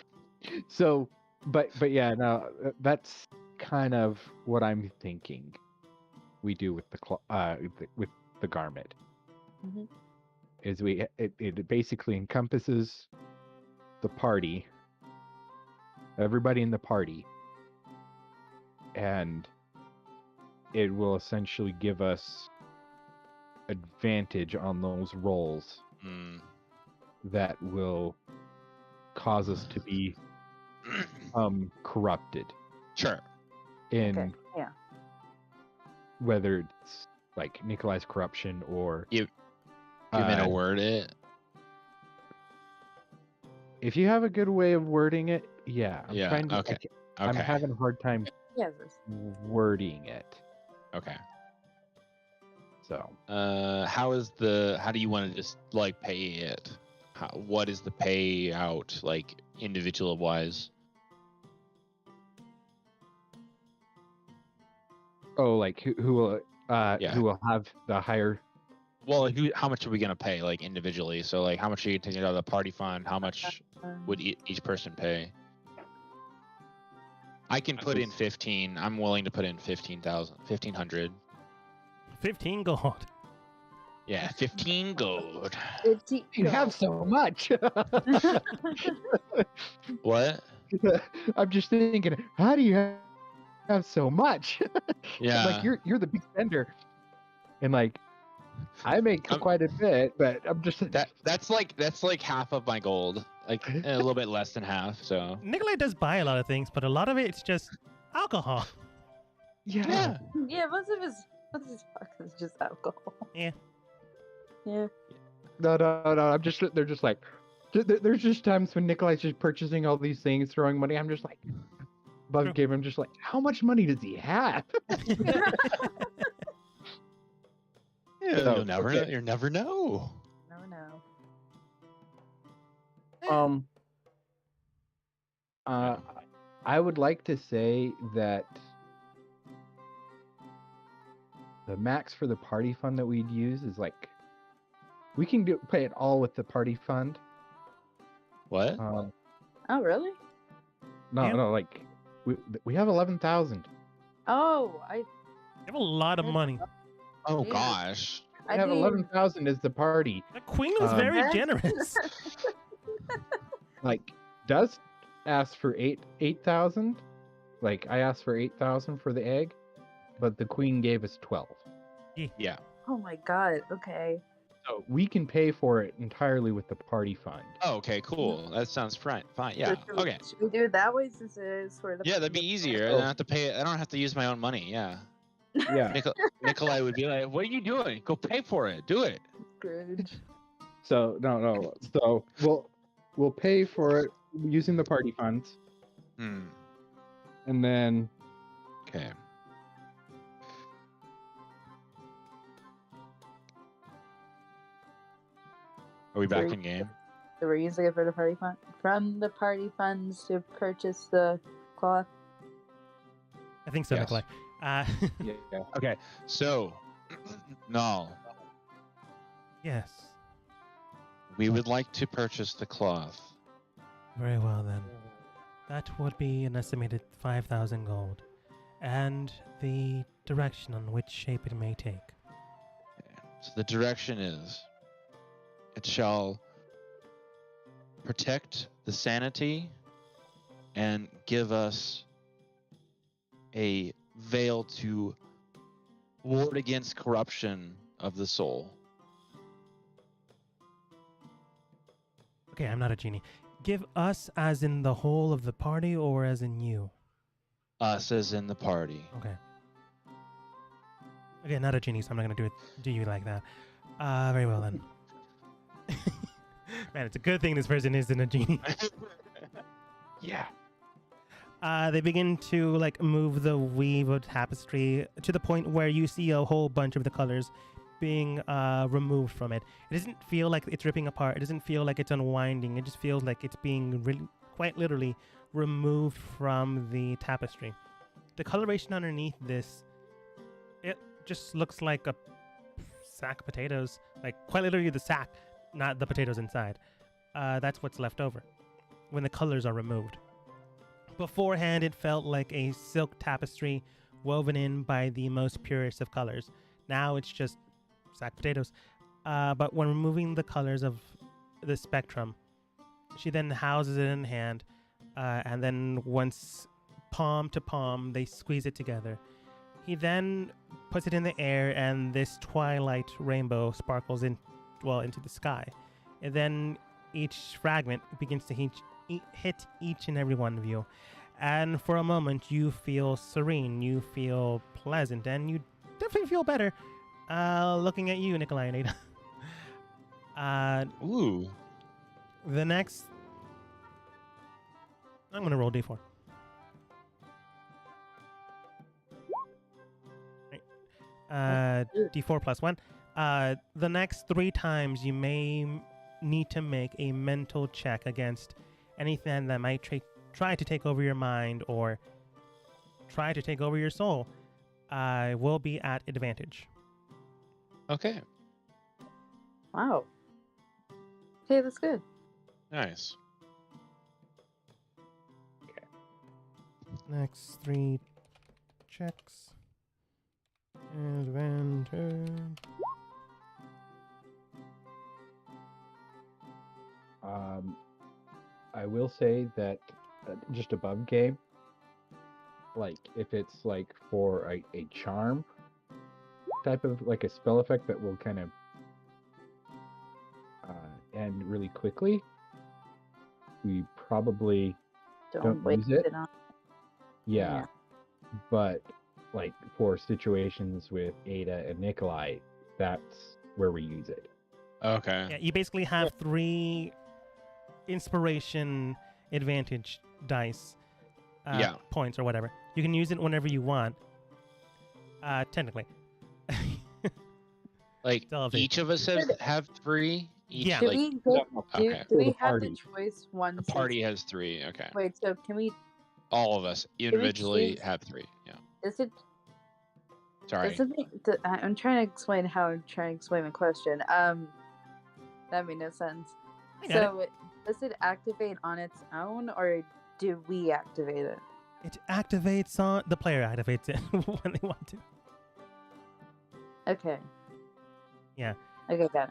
So, but yeah, no, that's kind of what I'm thinking we do with with the garment. Mhm. Is it basically encompasses the party, everybody in the party, and it will essentially give us advantage on those rolls Mm. that will cause us to be corrupted Sure. in Okay. Yeah. whether it's like Nikolai's corruption or You meant to uh, word it? if you have a good way of wording it, yeah. I'm Yeah, trying to, okay. I'm Okay. having a hard time Yeah. This. wording it. Okay. So How do you want to just like pay it? What is the payout like individual wise? like who will Yeah. who will have the higher? Well, how much are we gonna pay like individually? So like, how much are you taking out of the party fund? How much would each person pay? I can put in 15. I'm willing to put in 1500. 15 gold. Yeah, 15 gold. You have so much. What? I'm just thinking, how do you have so much? Yeah. Like you're the big spender, and like I make quite a bit, but I'm just That's like half of my gold, like a little bit less than half. So Nikolai does buy a lot of things, but a lot of it's just alcohol. yeah. Yeah. Most of his fuck is just alcohol. Yeah. Yeah. No. I'm just they're just like there's just times when Nikolai's just purchasing all these things, throwing money. I'm just like, above True. game. I'm just like, how much money does he have? yeah, you'll never know. You never know. No. I would like to say that the max for the party fund that we'd use is like we can pay it all with the party fund. What? Oh, really? No, Yeah. no, like we have 11,000. Oh, You have a lot of money. Oh yeah. gosh. We have 11,000 as the party. The queen was Um, very That's- generous. Like Dust asked for 8,000. Like I asked for 8,000 for the egg, but the queen gave us 12. Yeah. Oh my god. Okay. So we can pay for it entirely with the party fund. Oh, okay, cool. That sounds fine. Fine. Yeah. So should we- Okay. Should we do it that way since it is for the? Yeah, that'd be easier. I don't have to pay. I don't have to use my own money. Yeah. Yeah. Nikolai would be like, "What are you doing? Go pay for it. Do it." Scrooge. So no. So we'll pay for it using the party funds, Hmm. and then Okay. Are we back in game? So we're using it for the party fund from the party funds to purchase the cloth. I think so, Yes. Nikolai. yeah. Okay. So, no, Yes. we would like to purchase the cloth. Very well then. That would be an estimated 5,000 gold. And the direction on which shape it may take. So the direction is, it shall protect the sanity and give us a veil to ward against corruption of the soul. Okay, I'm not a genie. Give us as in the whole of the party or as in you? Us as in the party. Okay. Okay, not a genie, so I'm not gonna do you like that. Very well then. Man, it's a good thing this person isn't a genie. Yeah. They begin to like move the weave of tapestry to the point where you see a whole bunch of the colors being removed from it. It doesn't feel like it's ripping apart. It doesn't feel like it's unwinding. It just feels like it's being really, quite literally removed from the tapestry. The coloration underneath this, it just looks like a sack of potatoes. Like quite literally the sack, not the potatoes inside. That's what's left over when the colors are removed. Beforehand, it felt like a silk tapestry woven in by the most purest of colors. Now it's just sack potatoes. But when removing the colors of the spectrum, she then houses it in hand, and then once palm to palm, they squeeze it together. He then puts it in the air, and this twilight rainbow sparkles into the sky. And then each fragment begins to hit each and every one of you. And for a moment, you feel serene, you feel pleasant, and you definitely feel better looking at you, Nikolai and Ada. Ooh. The next... I'm going to roll D4. D4 plus 1. The next 3 times, you may need to make a mental check against anything that might try to take over your mind or try to take over your soul. Will be at advantage. Okay. Wow. Okay, that's good. Nice. Next 3 checks. Advantage. I will say that just above game, like if it's like for a charm type of like a spell effect that will kind of end really quickly, we probably don't waste use it. it on. Yeah, but like for situations with Ada and Nikolai, that's where we use it. Okay. Yeah, you basically have 3 inspiration advantage dice points or whatever. You can use it whenever you want. Technically. Like Delving. each of us have 3. Each, Yeah. Do Like, we okay. do we the have the party. choice once? The party has 3. Okay. Wait, so can we? All of us individually choose- have 3. Yeah. Is it? Sorry. I'm trying to explain how I'm trying to explain my question. That made no sense. I got So, does it activate on its own, or do we activate it? It activates on... The player activates it when they want to. Okay. Yeah. Okay, got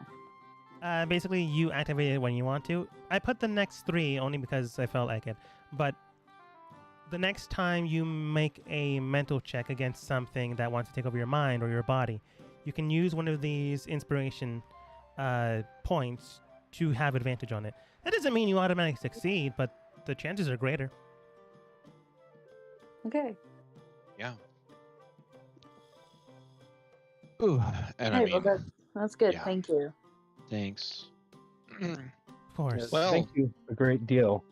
it. Basically, you activate it when you want to. I put the next 3 only because I felt like it. But the next time you make a mental check against something that wants to take over your mind or your body, you can use one of these inspiration points to have advantage on it. That doesn't mean you automatically succeed, but the chances are greater. Okay. Yeah. Ooh. And I Hey, mean, well, that's good. yeah. Thank you. thanks. Of course. Well- Thank you. A great deal.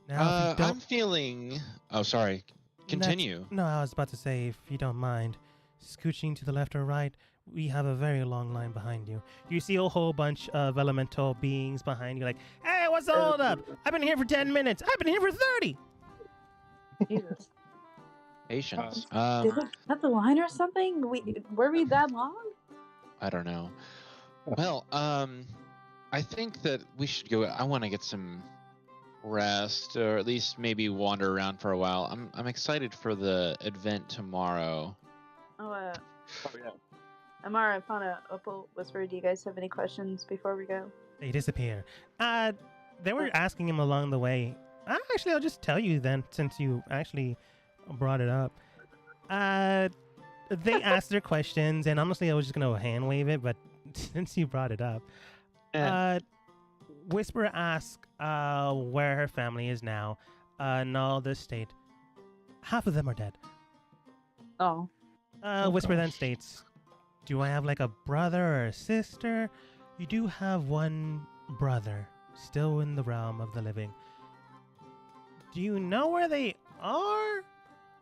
Now, if you I'm don't... feeling. Oh, sorry. Continue. No, I was about to say, if you don't mind, scooching to the left or right, we have a very long line behind you. You see a whole bunch of elemental beings behind you, like, hey, what's the hold up? I've been here for 10 minutes. I've been here for 30. Jesus. Patience. Did we cut the line or something? Were we that long? I don't know. Well, I think that we should go. I want to get some rest, or at least maybe wander around for a while. I'm excited for the event tomorrow. Oh yeah. Amara, Fauna, Opal, Whisper, do you guys have any questions before we go? They disappear. they were asking him along the way. Actually, I'll just tell you then, since you actually brought it up. They asked their questions, and honestly, I was just gonna hand wave it, but since you brought it up, Whisper asked where her family is now. No, this state. Half of them are dead. Oh. Whisper then gosh. states, "Do I have like a brother or a sister? You do have one brother, still in the realm of the living. Do you know where they are?"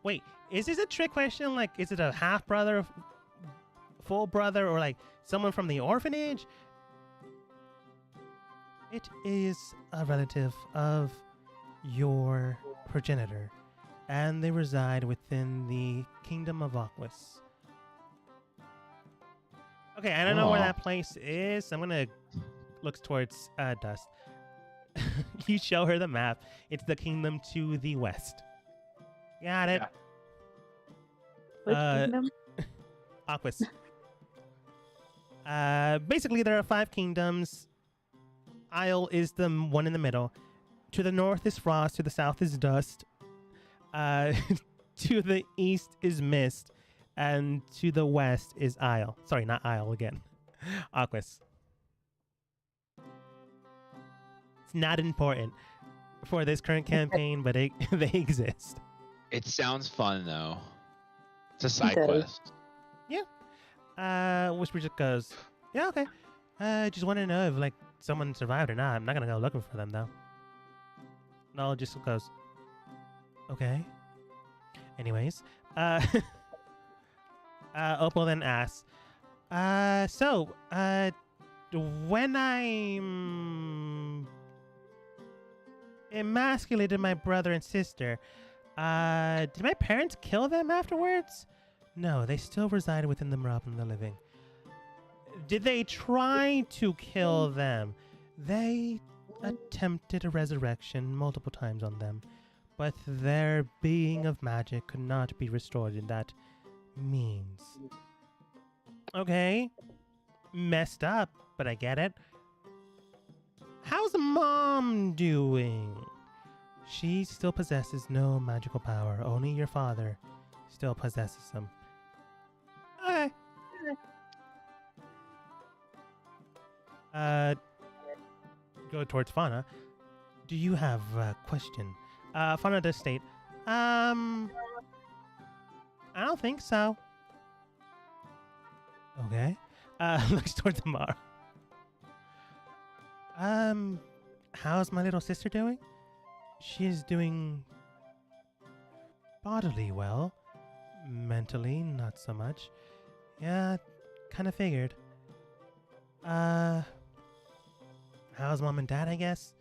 Wait, is this a trick question? Like, is it a half brother, full brother, or like someone from the orphanage? It is a relative of your progenitor, and they reside within the kingdom of Aquas. Okay, I don't know where Aw. that place is. So I'm gonna look towards Dust. You show her the map. It's the kingdom to the west. Got it. Yeah. Which Uh, kingdom? Aquas. Basically, there are 5 kingdoms. Isle is the one in the middle. To the north is Frost. To the south is Dust. To the east is Mist. And to the west is Isle. Sorry, not Isle again. Aquas. It's not important for this current campaign, but they exist. It sounds fun though. It's a side does. quest. Whisper just goes, "Yeah, okay. Just want to know if like someone survived or not. I'm not gonna go looking for them though." No, just goes, "Okay." Anyways, Opal then asks, when I emasculated my brother and sister, did my parents kill them afterwards? No, they still reside within the realm of the living. Did they try to kill them? They attempted a resurrection multiple times on them, but their being of magic could not be restored in that means. Okay. Messed up, but I get it. How's Mom doing? She still possesses no magical power. Only your father still possesses them. Okay. Go towards Fauna. Do you have a question? Fauna does state, I don't think so. Okay. Looks towards Amara. How's my little sister doing? She's doing bodily well. Mentally, not so much. Yeah, kind of figured. How's Mom and Dad, I guess?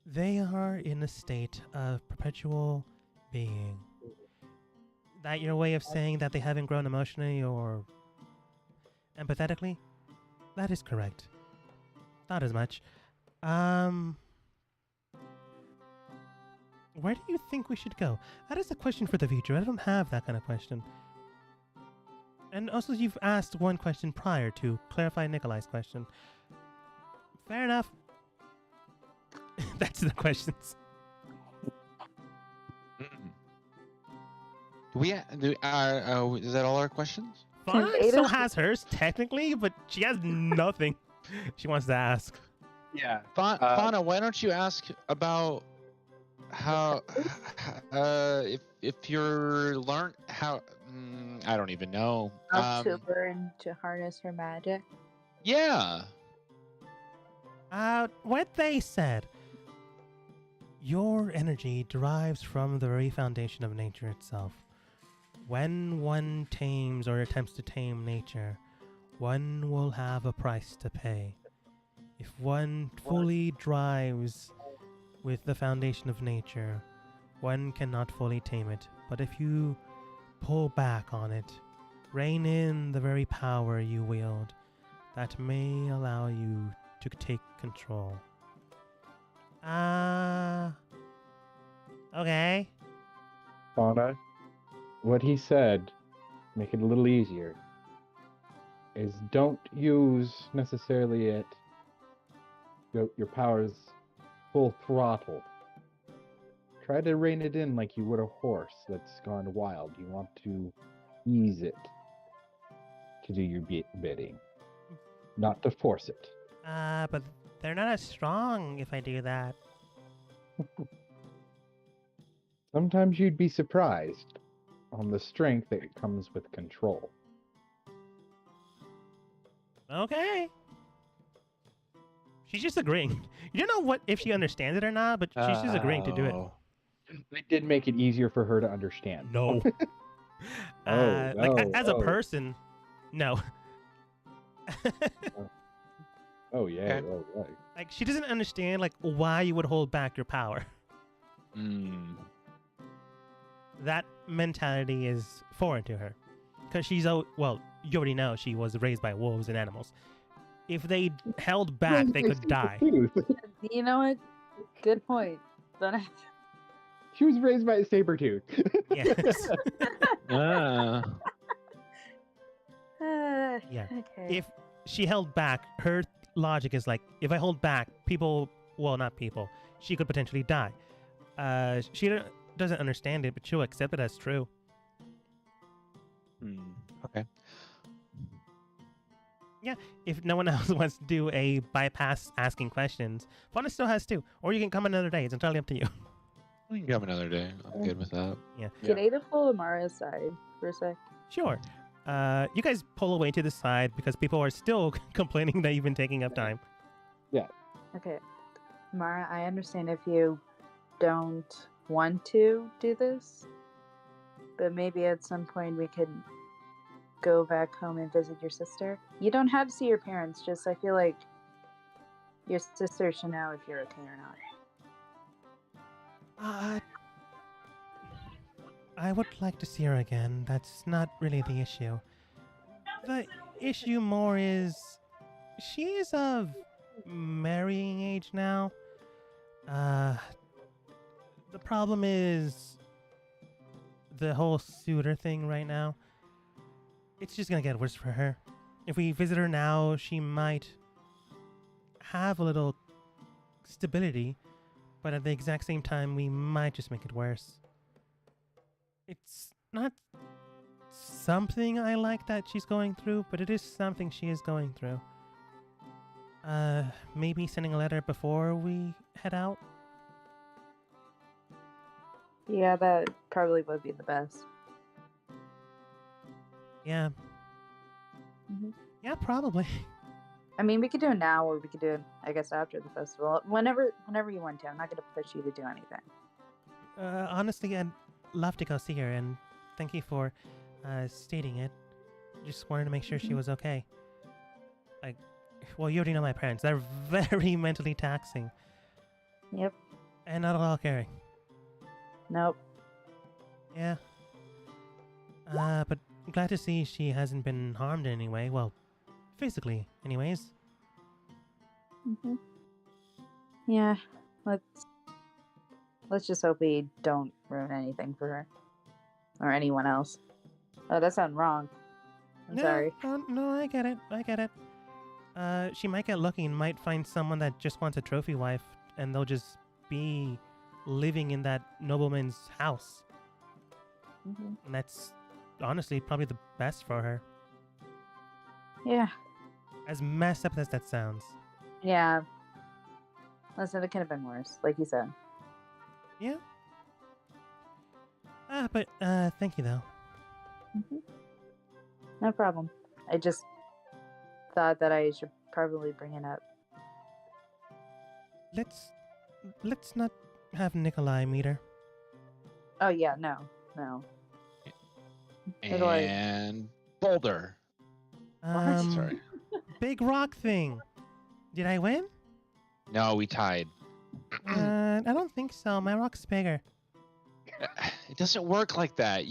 They are in a state of perpetual being. That your way of saying that they haven't grown emotionally or empathetically? That is correct. Not as much. Where do you think we should go? That is a question for the future. I don't have that kind of question. And also, you've asked one question prior to clarify Nikolai's question. Fair enough. That's the questions. Is that all our questions? Fauna Ada- still has hers, technically, but she has nothing she wants to ask. Yeah. Fauna, why don't you ask about how if you're learned how I don't even know. How to learn to harness her magic. Yeah. What they said. Your energy derives from the very foundation of nature itself. When one tames or attempts to tame nature, one will have a price to pay. If one fully drives with the foundation of nature, one cannot fully tame it. But if you pull back on it, rein in the very power you wield, that may allow you to take control. Okay. Fauna, what he said, make it a little easier, is don't use necessarily your powers full throttle. Try to rein it in like you would a horse that's gone wild. You want to ease it to do your bidding, not to force it. But they're not as strong if I do that. Sometimes you'd be surprised on the strength that comes with control. Okay. She's just agreeing. You don't know what if she understands it or not, but she's just agreeing to do it. Oh. They did make it easier for her to understand. No. As a person, no. Oh yeah. Okay. Oh, right. Like she doesn't understand like why you would hold back your power. That mentality is foreign to her, because well, you already know she was raised by wolves and animals. If they held back, they could die. You know what? Good point. But She was raised by a saber-tooth. Yes. Ah. Yeah. Okay. If she held back, her logic is like, if I hold back, people, well, not people, she could potentially die. She doesn't understand it, but she'll accept it as true. Okay. If no one else wants to do a bypass asking questions, Fauna still has two. Or you can come another day. It's entirely up to you. We can come another day. I'm good with that. Can Ada pull Amara aside for a sec? Sure. You guys pull away to the side because people are still complaining that you've been taking up time. Okay. Mara, I understand if you don't want to do this, but maybe at some point we could go back home and visit your sister. You don't have to see your parents, just I feel like your sister should know if you're okay or not. I would like to see her again. That's not really the issue. The issue more is she is of marrying age now. The problem is the whole suitor thing right now. It's just gonna get worse for her. If we visit her now, she might have a little stability, but at the exact same time, we might just make it worse. It's not something I like that she's going through, but it is something she is going through. Maybe sending a letter before we head out? Yeah, that probably would be the best. Yeah. Mhm. Yeah, probably. I mean, we could do it now, or we could do it, I guess, after the festival. Whenever you want to. I'm not going to push you to do anything. Honestly, I'd love to go see her, and thank you for stating it. Just wanted to make sure she was okay. Like, well, you already know my parents. They're very mentally taxing. Yep. And not at all caring. Nope. Yeah. But glad to see she hasn't been harmed in any way. Well, physically, anyways. Mhm. Yeah. Let's just hope we don't ruin anything for her or anyone else. Oh, that sounded wrong. I'm sorry. No, I get it. She might get lucky and might find someone that just wants a trophy wife, and they'll just be living in that nobleman's house. Mhm. And that's honestly probably the best for her. Yeah. As messed up as that sounds. Yeah. Listen, it could have been worse, like you said. Yeah. But thank you though. Mhm. No problem. I just thought that I should probably bring it up. Let's not have Nikolai meet her. Oh yeah, no. Nikolai. And Boulder. Sorry. Big rock thing. Did I win? No, we tied. I don't think so. My rock's bigger. It doesn't work like that.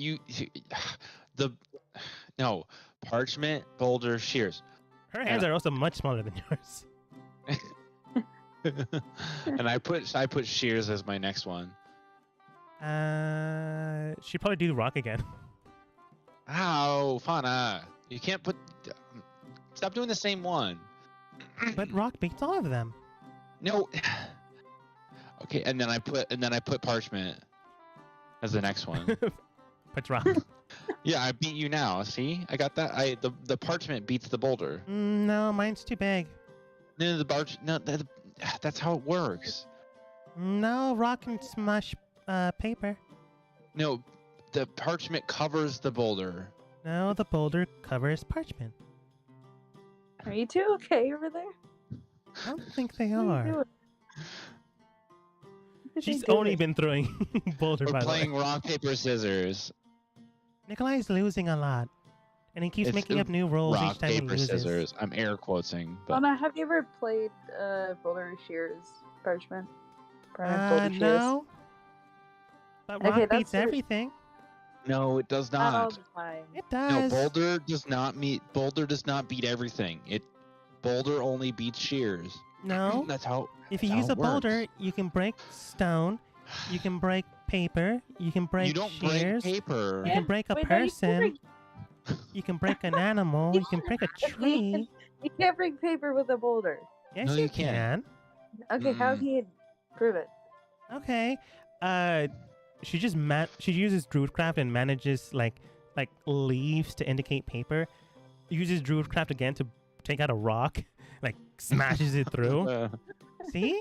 No, Parchment, Boulder, Shears. Her hands are also much smaller than yours. And I put Shears as my next one. She'd probably do rock again. Ow, Fauna. You can't put... Stop doing the same one. But rock beats all of them. No. Okay, and then I put parchment as the next one. Puts rock. Yeah, I beat you now. See, I got that. The parchment beats the boulder. No, mine's too big. No, that's how it works. No, rock can smush paper. No, the parchment covers the boulder. No, the boulder covers parchment. Are you two okay over there? I don't think they What are you are. doing? What are She's you only doing? been throwing boulder, We're by the way. playing rock paper scissors. Nikolai is losing a lot. And he keeps It's making up new rules Rock each time he paper loses. scissors. I'm air quoting, but Lana, have you ever played Boulder Shears Parchment? Boulder Shears? No. But rock Okay, that's beats what it- everything. no, it does Not all not. the time. It No, does. boulder does not beat everything. Boulder only beats shears. No. That's how. If you That's use how a it works. boulder, you can break stone, you can break paper, you can break You don't shears, break paper. you can break a Wait, no, you can't person, break- you can break an animal, you can break a tree. You can't break paper with a boulder. Yes, No, you you can't. can. Okay, how Mm. can you prove it? Okay. She just she uses Druidcraft and manages like leaves to indicate paper. Uses Druidcraft again to take out a rock, like smashes it through. See?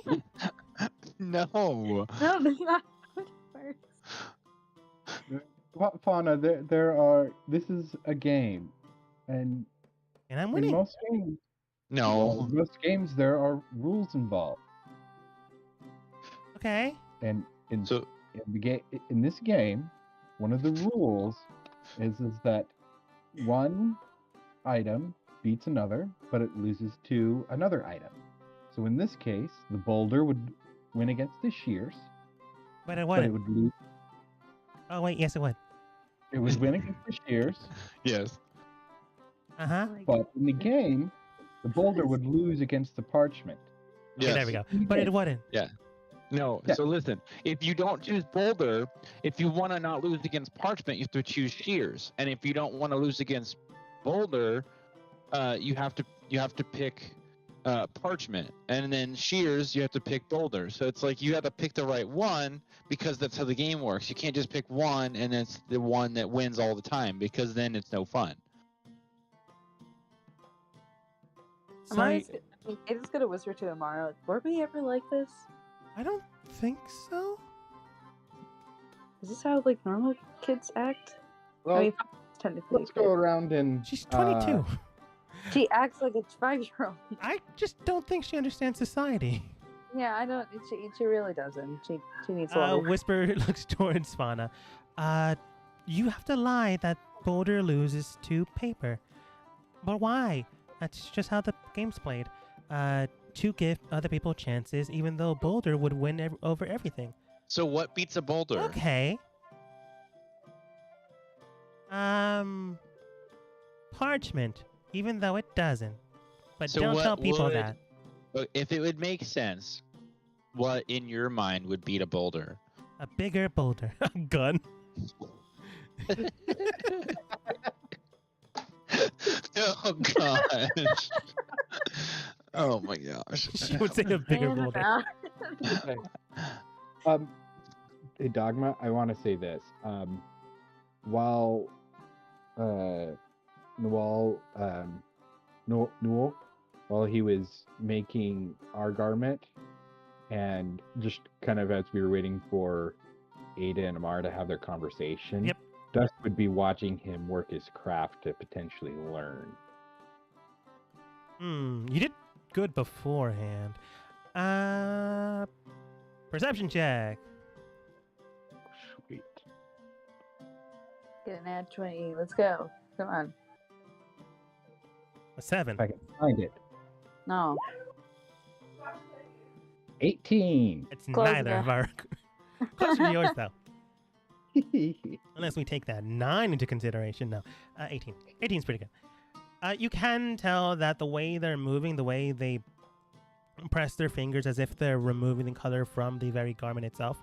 No. No, that's not how it works. Fauna, there are. This is a game, and And I'm in winning. most games, No. most games there are rules involved, Okay. and So in this game, one of the rules is that one item beats another, but it loses to another item. So in this case, the boulder would win against the shears, But it but wouldn't. it would lose. Oh wait, yes it would. It would win against the shears, yes. Uh-huh. Like, but in the game, the boulder would lose against the parchment. Okay, there we go. In the But it game. wouldn't. No. Yeah. So listen, if you don't choose boulder, if you want to not lose against parchment, you have to choose shears. And if you don't want to lose against boulder, you have to pick parchment. And then shears, you have to pick boulder. So it's like you have to pick the right one because that's how the game works. You can't just pick one and it's the one that wins all the time because then it's no fun. So I just gonna whisper to Amara, like, were we ever like this? I don't think so. Is this how like normal kids act? Well, I mean, technically, let's go around and She's 22. she acts like a 5-year-old. I just don't think she understands society. Yeah, I don't. She really doesn't. She needs a lot. Whisper looks towards Fauna. You have to lie that boulder loses to paper. But why? That's just how the game's played. To give other people chances, even though boulder would win over everything. So what beats a boulder? Okay. Parchment, even though it doesn't. But So don't what tell people would- that. But if it would make sense, what in your mind would beat a boulder? A bigger boulder. A gun. Oh gosh. Oh my gosh. She would say a bigger And boulder. now- Hey, Dogma, I want to say this. While Newell, while he was making our garment, and just kind of as we were waiting for Ada and Amar to have their conversation, Yep. Dusk would be watching him work his craft to potentially learn. You did good beforehand. Perception check. Sweet. Get an ad 20. Let's go. Come on. A 7. If I can find it. No. 18. It's Close neither of our. Closer to yours, though. Unless we take that 9 into consideration. No. 18. 18 is pretty good. You can tell that the way they're moving, the way they press their fingers as if they're removing the color from the very garment itself,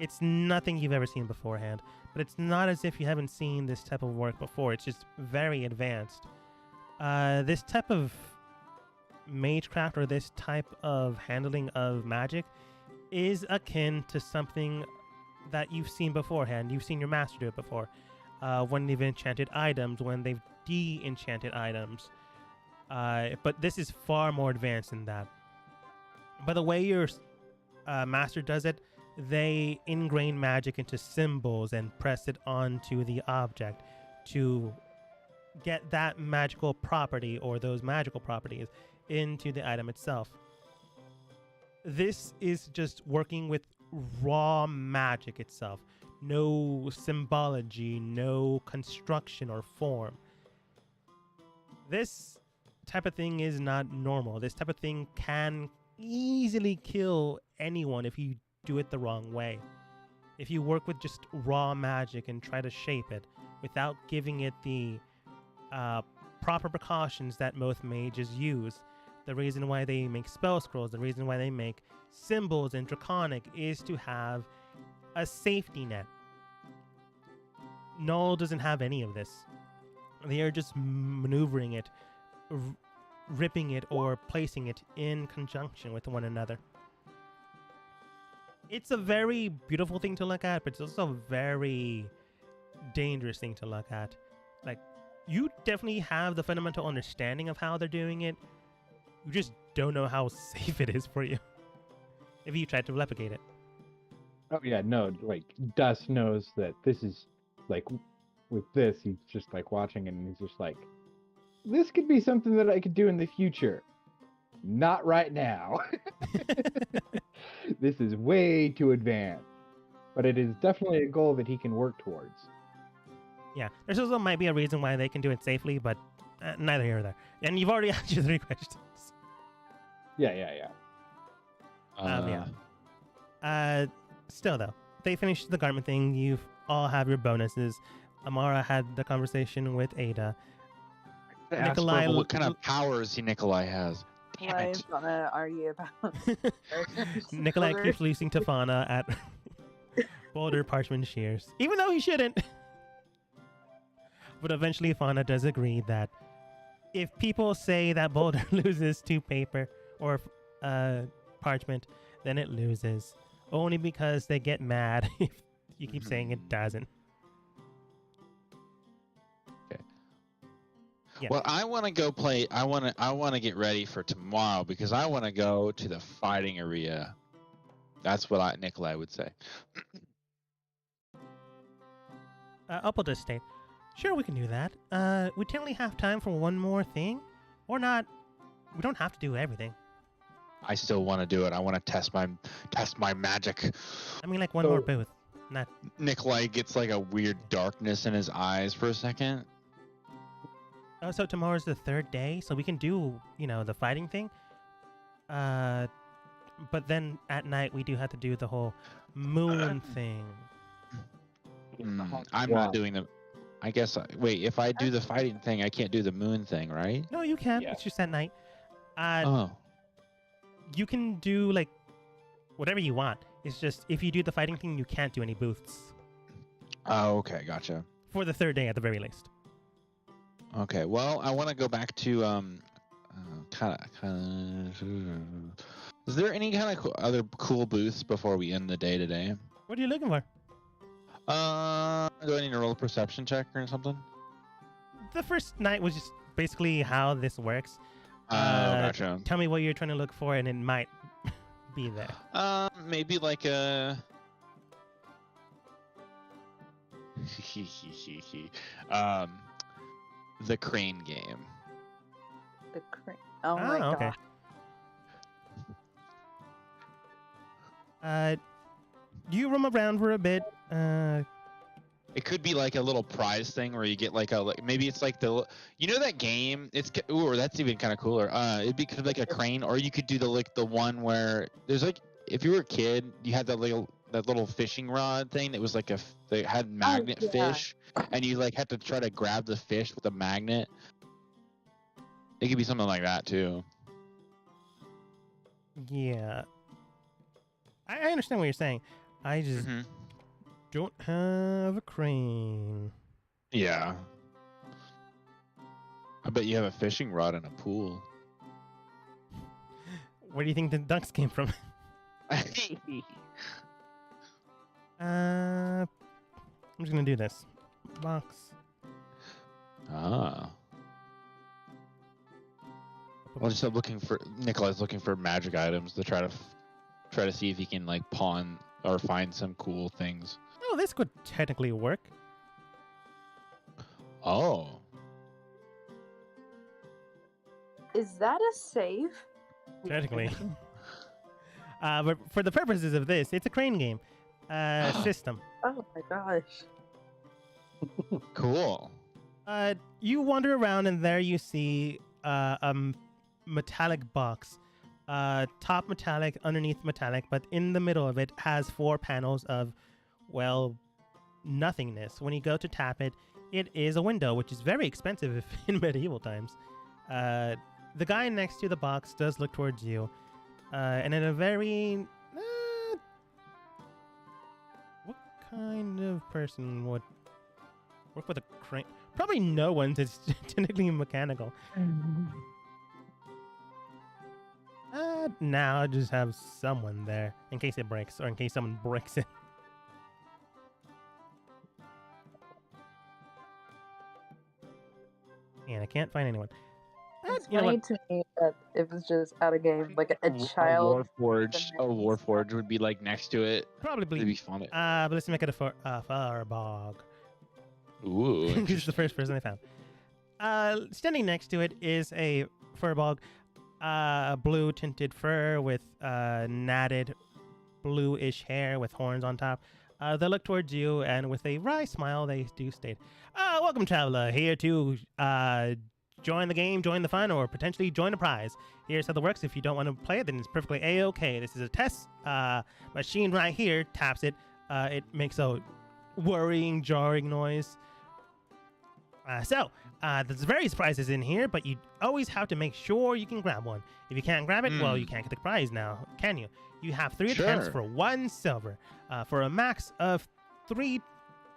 it's nothing you've ever seen beforehand. But it's not as if you haven't seen this type of work before. It's just very advanced. This type of magecraft or this type of handling of magic is akin to something that you've seen beforehand. You've seen your master do it before. When they've enchanted items, when they've de-enchanted items. But this is far more advanced than that. By the way your master does it, they ingrain magic into symbols and press it onto the object to get that magical property or those magical properties into the item itself. This is just working with raw magic itself. No symbology, no construction or form. This type of thing is not normal. This type of thing can easily kill anyone if you do it the wrong way. If you work with just raw magic and try to shape it without giving it the proper precautions that most mages use. The reason why they make spell scrolls, the reason why they make symbols in Draconic is to have a safety net. Null doesn't have any of this. They are just maneuvering it, ripping it, or placing it in conjunction with one another. It's a very beautiful thing to look at, but it's also a very dangerous thing to look at. Like, you definitely have the fundamental understanding of how they're doing it. You just don't know how safe it is for you if you try to replicate it. Oh yeah, no, like Dust knows that this is like with this, he's just like watching and he's just like, this could be something that I could do in the future. Not right now. This is way too advanced. But it is definitely a goal that he can work towards. Yeah, there's also might be a reason why they can do it safely, but neither here nor there. And you've already asked your 3 questions. Yeah. Still though, they finished the garment thing. You all have your bonuses. Amara had the conversation with Ada. Nikolai, what kind of powers Nikolai has? Damn I'm it. gonna argue about Nikolai Boulder. keeps losing to Fauna at Boulder Parchment Shears, even though he shouldn't. But eventually Fauna does agree that if people say that Boulder loses to paper or parchment, then it loses. Only because they get mad if you keep saying it doesn't. Okay. Yeah. Well, I want to go play. I want to get ready for tomorrow because I want to go to the fighting area. That's what Nikolai would say. Opal does state, sure, we can do that. We technically have time for one more thing, or not. We don't have to do everything. I still want to do it. I want to test my magic. I mean, like one more booth. Not. Nikolai gets like a weird darkness in his eyes for a second. Oh, so tomorrow's the 3rd day, so we can do, the fighting thing. But then at night we do have to do the whole moon thing. I'm not doing the. I guess. Wait, if I do the fighting thing, I can't do the moon thing, right? No, you can. Yeah. It's just at night. Oh. You can do like whatever you want. It's just if you do the fighting thing, you can't do any booths Oh, okay, gotcha. for the 3rd day at the very least. Okay, well, I want to go back to kind of. Is there any kind of other cool booths before we end the day today? What are you looking for? Do I need to roll a perception check or something? The first night was just basically how this works. Gotcha. Tell me what you're trying to look for, and it might be there. Maybe like a. The crane game. The oh my god. Okay. You roam around for a bit. It could be like a little prize thing where you get like maybe it's like that game. Or that's even kind of cooler. It'd be kind of like a crane, or you could do the one where there's like if you were a kid, you had that little fishing rod thing that was like that had magnet fish, and you like had to try to grab the fish with a magnet. It could be something like that too. Yeah. I understand what you're saying. I just don't have a crane. Yeah. I bet you have a fishing rod in a pool. Where do you think the ducks came from? I'm just gonna do this. Box. Ah. I'll just looking for Nikolai's looking for magic items to try to see if he can like pawn or find some cool things. Oh, this could technically work. Oh. Is that a save? Technically. But for the purposes of this, it's a crane game system. Oh my gosh. Cool. You wander around and there you see a metallic box. Top metallic, underneath metallic, but in the middle of it has 4 panels of, well, nothingness. When you go to tap it, it is a window, which is very expensive in medieval times. The guy next to the box does look towards you, and in a very... what kind of person would work with a crane? Probably no one. It's technically mechanical. Now I just have someone there in case it breaks or in case someone breaks it. And I can't find anyone. It's You know funny what? to me that it was just out of game, like a child. A Warforge would be like next to it. It'd be Probably. fun. But let's make it a firebog. Ooh. This is the first person I found. Standing next to it is a furbog, blue tinted fur with natted bluish hair with horns on top. They look towards you and with a wry smile they do state, welcome traveler, here to join the game, join the fun, or potentially join a prize. Here's how it works. If you don't want to play it, then it's perfectly a-okay. This is a test machine right here. Taps it. It makes a worrying, jarring noise. There's various prizes in here, but you always have to make sure you can grab one. If you can't grab it, well, you can't get the prize now, can you? You have 3 attempts Sure. for 1 silver, for a max of 3,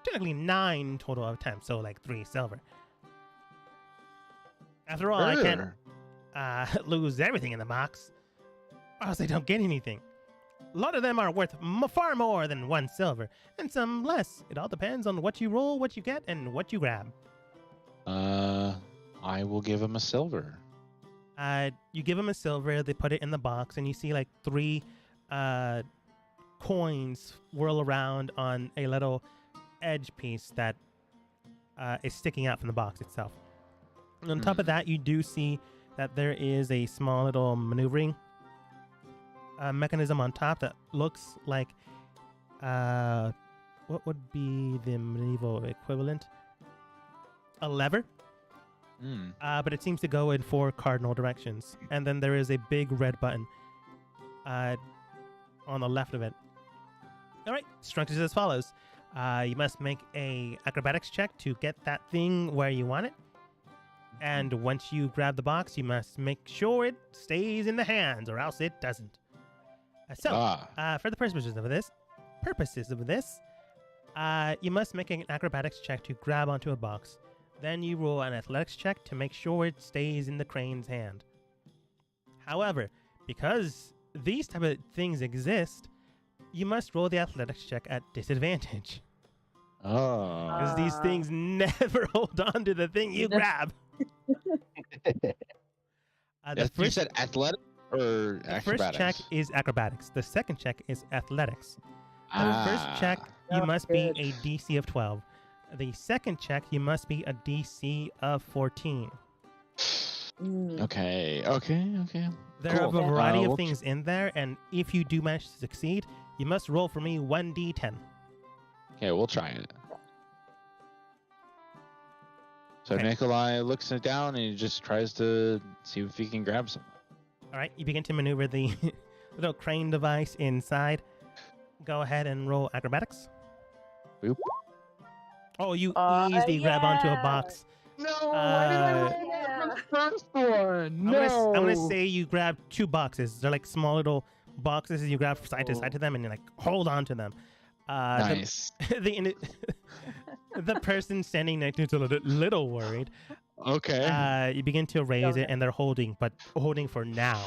technically 9 total attempts, so like 3 silver. After all, I can't lose everything in the box, or else I don't get anything. A lot of them are worth far more than 1 silver, and some less. It all depends on what you roll, what you get, and what you grab. I will give him a silver. You give them a silver, they put it in the box, and you see like 3 coins whirl around on a little edge piece that is sticking out from the box itself. And on top of that, you do see that there is a small little maneuvering mechanism on top that looks like what would be the medieval equivalent? A lever. But it seems to go in 4 cardinal directions. And then there is a big red button on the left of it. All right, structures as follows. You must make a acrobatics check to get that thing where you want it. And once you grab the box, you must make sure it stays in the hands, or else it doesn't. For the purposes of this, you must make an acrobatics check to grab onto a box. Then you roll an athletics check to make sure it stays in the crane's hand. However, because these type of things exist, you must roll the athletics check at disadvantage. Oh. Because these things never hold on to the thing you grab. You said athletic or The acrobatics? first check is acrobatics. The second check is athletics. The first check, you Oh, must be good. a DC of 12. The second check, you must be a DC of 14. Okay. There are a Cool. variety of we'll things in there, and if you do manage to succeed, you must roll for me 1d10. Okay, we'll try it. So Okay. Nikolai looks it down and he just tries to see if he can grab some. All right, you begin to maneuver the little crane device inside. Go ahead and roll acrobatics. Boop. Oh, you easily grab onto a yeah. box. No, why did I roll Yeah. first one? I'm gonna say you grab 2 boxes. They're like small little boxes. You grab side to side to them, and you like hold on to them. Nice. The person standing next to it's a little worried. Okay. You begin to raise it, and they're holding for now.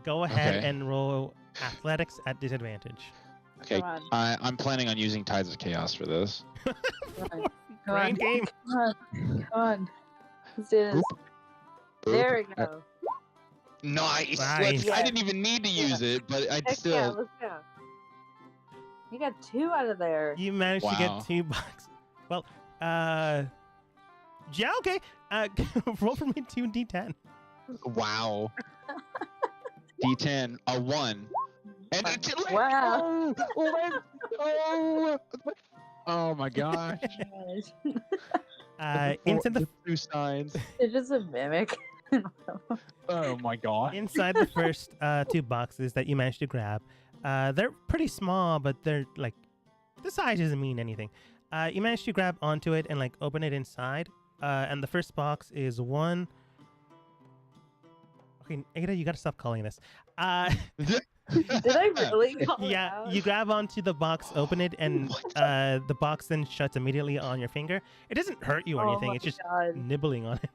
Go ahead Okay. and roll Athletics at disadvantage. Okay, Come I'm planning on using Tides of Chaos for this. on. Great game. Come on. Let's do this. There we go. Nice. Nice. I didn't even need to use it, but I Heck yeah, still. let's go. You got 2 out of there. You managed to Wow. get 2 bucks. Well, yeah, okay. Roll for me 2d10. Wow. D10, a 1. And a 2. Wow. Oh my gosh. Inside the 2 signs. It's just a mimic. Oh my god. inside the first 2 boxes that you managed to grab, they're pretty small, but they're like the size doesn't mean anything. You managed to grab onto it and like open it inside. And the first box is one. Okay, Ada, you gotta stop calling this. Did I really call it Yeah, out? you grab onto the box, open it, and What? the box then shuts immediately on your finger. It doesn't hurt you or Oh anything. my It's just God. nibbling on it.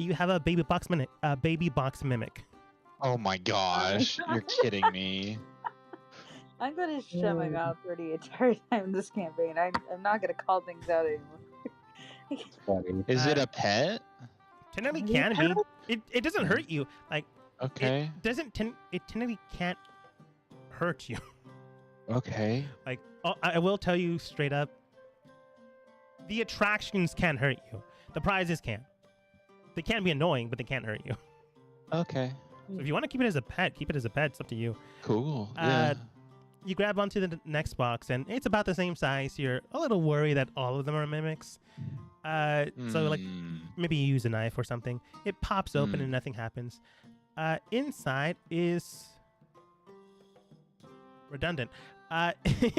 You have a baby box mimic. Oh my gosh. You're kidding me. I'm going to shut my mouth for the entire time in this campaign. I'm not going to call things out anymore. Funny. Is it Uh, a pet? Technically Yeah. can be. It doesn't hurt you. Like Okay. it doesn't. It technically can't hurt you. Okay. Like I will tell you straight up. The attractions can't hurt you. The prizes can't. They can be annoying, but they can't hurt you. Okay. So if you want to keep it as a pet, keep it as a pet. It's up to you. Cool. Uh, Yeah. You grab onto the next box, and it's about the same size. You're a little worried that all of them are mimics. So like Mm. maybe you use a knife or something. It pops open Hmm. and nothing happens. Inside is redundant.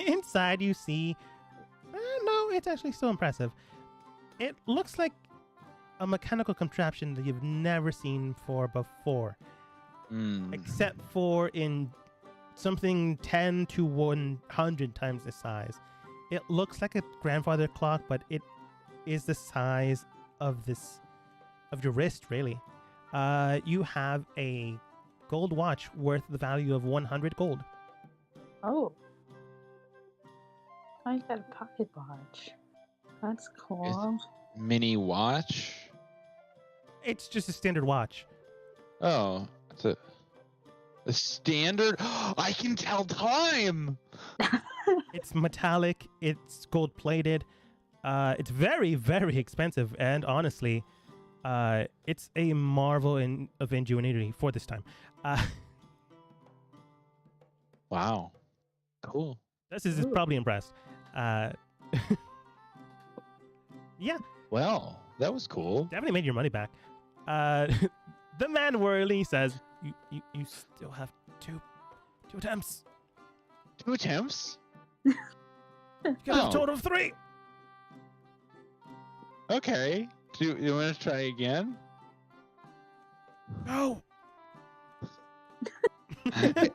Inside you see. No, it's actually still impressive. It looks like a mechanical contraption that you've never seen before, Mm. except for in something 10 to 100 times the size. It looks like a grandfather clock, but it is the size of your wrist, really. You have a gold watch worth the value of 100 gold. Oh. I got a pocket watch. That's cool. Mini watch. It's just a standard watch. Oh, it's a standard. I can tell time. It's metallic. It's gold plated. It's very, very expensive, and honestly, it's a marvel of ingenuity for this time. Wow. Cool. This is probably impressed. Yeah, Well, that was cool. definitely made your money back. The man worriedly says, "You still have two attempts. 2 attempts. You got a Oh. total of 3." Okay. Do you want to try again? No.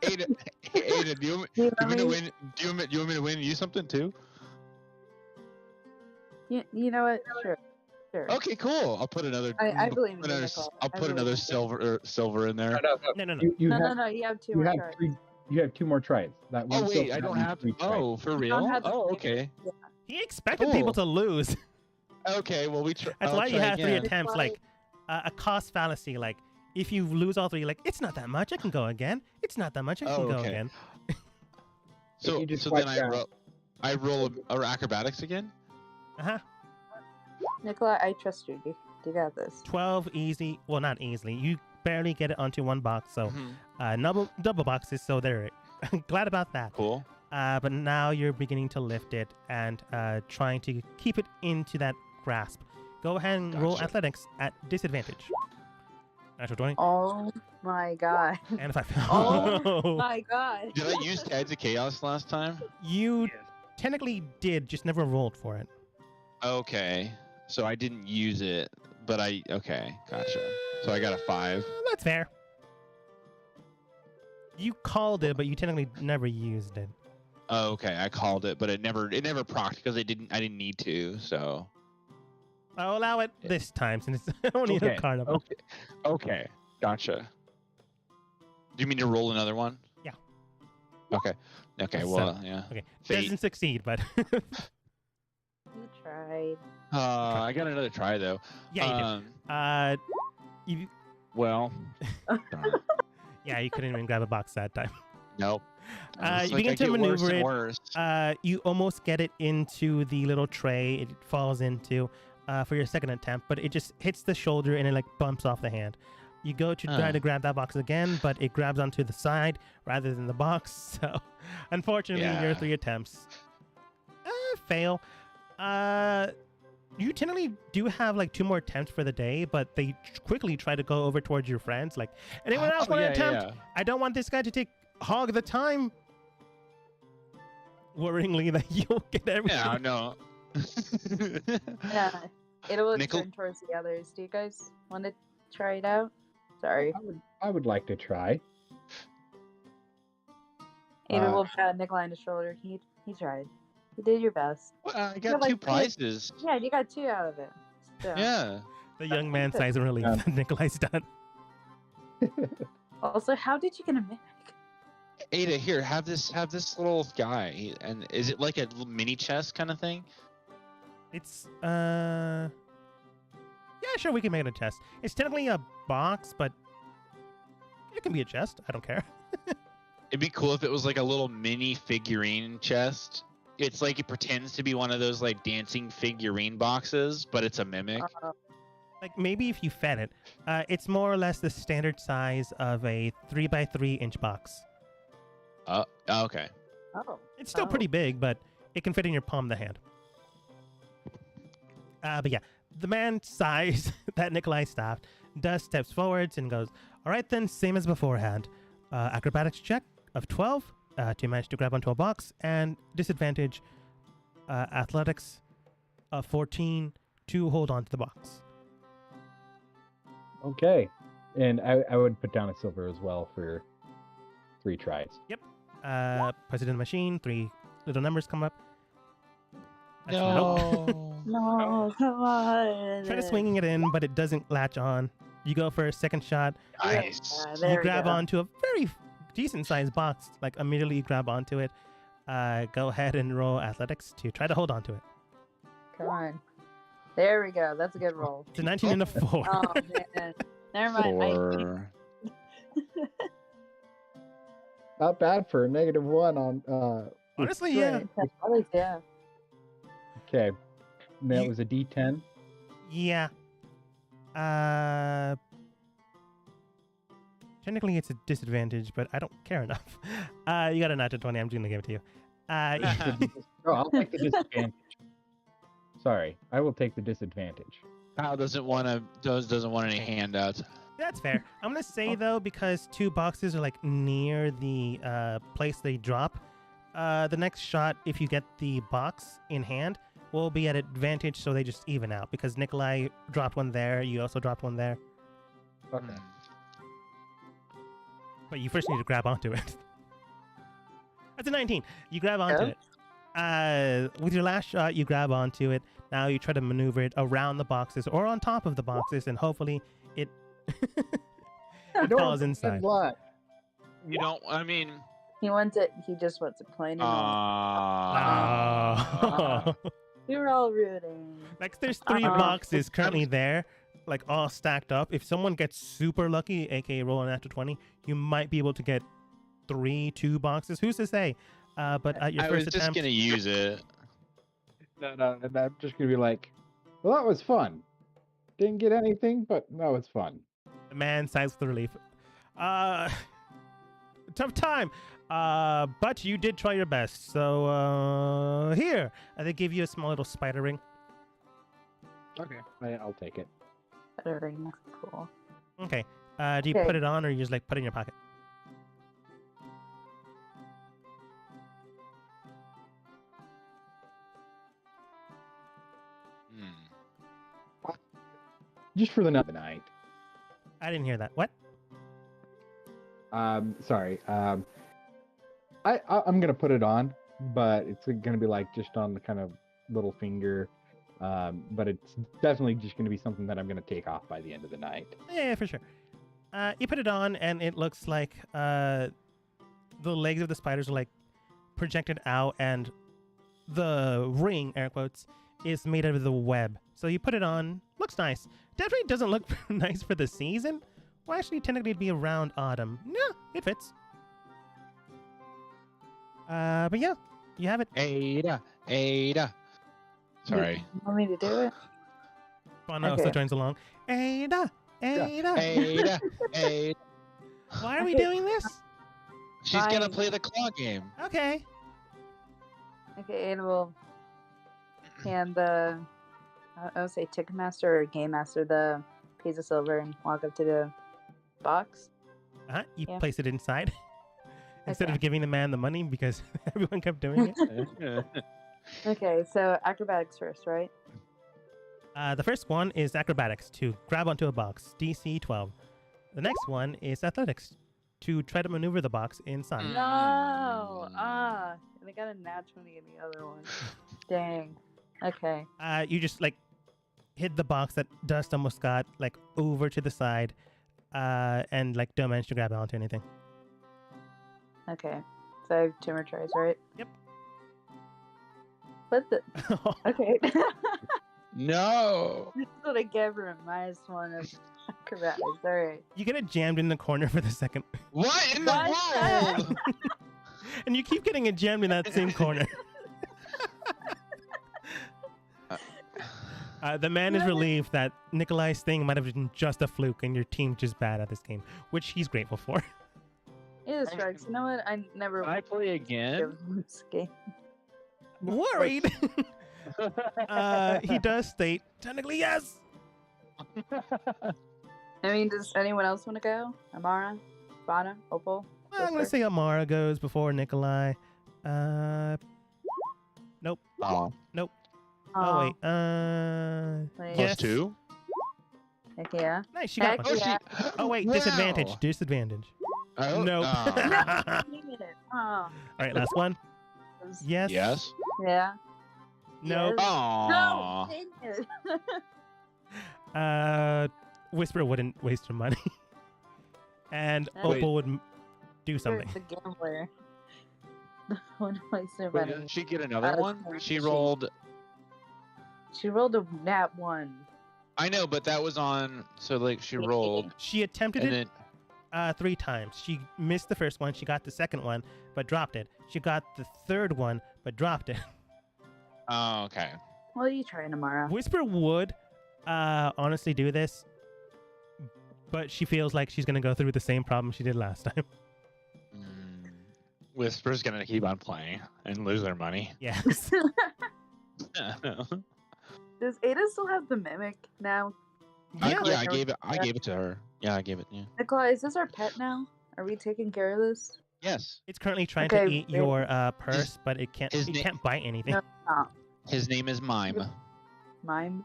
Ada, do you want You me to know, win? Do you want me to win and use something too? you know what? Sure. Sure. Okay, cool. I'll put another. I believe in you, another, Nicole. I'll I put believe another in you. silver in there. No. You No, have, you have 2 you more have tries. you have 2 more tries. That one Oh wait, silver, I that don't one's have 3 to. tries. Oh, for don't real? have to Oh, pick okay. He expected people to Cool. lose. Okay, well we try. That's I'll why you try have 3 again. attempts. Why- Like a cost fallacy. Like if you lose all 3, you're like, it's not that much. I can go again. It's not that much. I can Oh, go okay. again. So, you just so wipe then down. I roll a acrobatics again. Uh-huh. Nicola, I trust you. You got this. 12 easy. Well, not easily. You barely get it onto one box. So Mhm. double boxes. So there. Glad about that. Cool. But now you're beginning to lift it and trying to keep it into that grasp. Go ahead and roll Gotcha. athletics at disadvantage. Natural 20. Oh my god. And if I fail, Oh my god. Did I use Tides of Chaos last time? you technically did, just never rolled for it. Okay, so I didn't use it, but okay, gotcha. So I got a 5. That's fair. You called it, but you technically never used it. Oh, okay, I called it, but it never procced because I didn't need to. So I'll allow it this time since it's only a card up. Okay, gotcha. Do you mean to roll another one? Yeah. Okay. Okay. So- Well, yeah. Okay, Fate. doesn't succeed, but You tried. I got another try though. yeah, you do. You Well. darn it. yeah, you couldn't even grab a box that time. Nope. It's You like begin I to get worse maneuver and it. worse. You almost get it into the little tray it falls into for your second attempt, but it just hits the shoulder and it like bumps off the hand. You go to try Huh. to grab that box again, but it grabs onto the side rather than the box. So, unfortunately, your Yeah. 3 attempts fail. You technically do have like 2 more attempts for the day, but they quickly try to go over towards your friends. Like, anyone else Oh, want to yeah, attempt? yeah. I don't want this guy to hog the time. Worryingly that you'll get everything. Yeah, no. Yeah. It will Nickel- turn towards the others. Do you guys want to try it out? Sorry. I would like to try. Ada Uh, will pat Nikolai on the shoulder. He tried. You did your best. Well, I Yeah, got like 2 prizes. Yeah, you got 2 out of it. Still. Yeah. The young man sighs in relief Um, that Nikolai's done. Also, how did you get a mimic? Ada, here, have this little guy. And is it like a little mini chess kind of thing? It's yeah, sure, we can make it a chest. It's technically a box, but it can be a chest. I don't care. It'd be cool if it was like a little mini figurine chest. It's like it pretends to be one of those like dancing figurine boxes, but it's a mimic. Like maybe if you fed it, it's more or less the standard size of a 3x3 inch box. Okay. Oh. It's still Oh. pretty big, but it can fit in your palm of the hand. But yeah, the man sighs that Nikolai stopped, does steps forwards and goes, all right then, same as beforehand. Acrobatics check of 12 to manage to grab onto a box, and disadvantage athletics of 14 to hold on to the box. Okay. And I would put down a silver as well for 3 tries. Press it in the machine, 3 little numbers come up. That's nope. No, come on. Try to swinging it in, but it doesn't latch on. You go for a second shot. Nice. There You we grab go. onto a very decent sized box. Like immediately you grab onto it. Go ahead and roll athletics to try to hold onto it. Come on. There we go. That's a good roll. It's a 19 and a 4. Oh man. Never mind. Or Not bad for a -1 on. Honestly, yeah. Yeah. Okay. And that You- was a D10. Yeah. Technically it's a disadvantage, but I don't care enough. You got a natural 20. I'm just gonna give it to you. Oh, I'll take the disadvantage. Sorry, I will take the disadvantage. Kyle doesn't want any handouts. That's fair. I'm gonna say though, because 2 boxes are like near the place they drop, the next shot, if you get the box in hand, will be at advantage, so they just even out. Because Nikolai dropped one there, you also dropped one there, Okay. but you first need to grab onto it. That's a 19. You grab onto it. With your last shot, you grab onto it. Now you try to maneuver it around the boxes or on top of the boxes, and hopefully it I don't falls understand inside. why. You don't. I mean. He wants it. He just wants it plain and Oh. We were all rooting. Like there's 3 Uh-huh. boxes currently there, like all stacked up. If someone gets super lucky, aka roll an after 20, you might be able to get 2 boxes. Who's to say? But at your I was first just attempt, gonna use it. No, and I'm just gonna be like, well, that was fun. Didn't get anything, but that was fun. the man sighs with relief. Tough time. But you did try your best. So here, they give you a small little spider ring. Okay, I'll take it. Ring. Cool. Okay. Do you Okay. put it on, or you just like put it in your pocket? Hmm. Just for the night. I didn't hear that. What? Sorry. I'm gonna put it on, but it's gonna be like just on the kind of little finger. But it's definitely just gonna be something that I'm gonna take off by the end of the night. Yeah, for sure. You put it on, and it looks like the legs of the spiders are like projected out, and the ring, air quotes, is made out of the web. So you put it on, looks nice. Definitely doesn't look nice for the season. Well, actually, technically it'd be around autumn. No, it fits. But yeah, you have it. Ada. Sorry. You want me to do it? Fauna Okay. also joins along. Ada. Ada. Why are we doing this? She's gonna Fine. play the claw game. Okay. Okay, Ada will hand the, I would say Ticketmaster or Game Master the piece of silver and walk up to the box. You Yeah. place it inside instead of Okay. giving the man the money because everyone kept doing it. Okay, so acrobatics first, right? The first one is acrobatics to grab onto a box, DC 12. The next one is athletics to try to maneuver the box inside. No! And I got a nat 20 in the other one. Dang. Okay. You just like hit the box that Dust almost got like over to the side, and like don't manage to grab onto anything. Okay. So I have 2 more tries, right? Yep. What the? Okay. This No. is what I get for a -1 of acrobatics. Alright. You get it jammed in the corner for the second, What in the What? world? and you keep getting it jammed in that same corner. The man is relieved that Nikolai's thing might have been just a fluke and your team's just bad at this game, which he's grateful for. It is strikes. You know what? I never Can I play again? give this game. Worried. He does state, technically, yes. I mean, does anyone else want to go? Amara? Fauna? Opal? Well, I'm going to say Amara goes before Nikolai. Nope. Oh, Oh, wait. Wait. Yes. +2? Heck yeah. Nice, she got Heck one. yeah. Oh, wait, disadvantage. Disadvantage. Oh, Nope. oh. Dang it. Oh. All right, last one. Yes. Yes. Yeah. No. Yes. Aww. No, dang it. Whisper wouldn't waste her money. And Wait. Opal would do something. The gambler. One place their Wait, money. didn't she get another Out of one? turn, She she- rolled. She rolled a nat 1. I know, but that was on. So like she rolled, She attempted and it then 3 times. She missed the first one. She got the second one, but dropped it. She got the third one, but dropped it. oh, okay. Well, you try tomorrow. Whisper would honestly do this, but she feels like she's going to go through the same problem she did last time. Whisper's gonna keep on playing and lose their money. Yes. Does Ada still have the mimic now? Yeah. Yeah, I gave it to her. Yeah, I gave it. Yeah. Nikolai, is this our pet now? Are we taking care of this? Yes. It's currently trying to Okay, eat great. your purse, but it can't. his It na- can't bite anything. No. Oh, His name is Mime. Mime?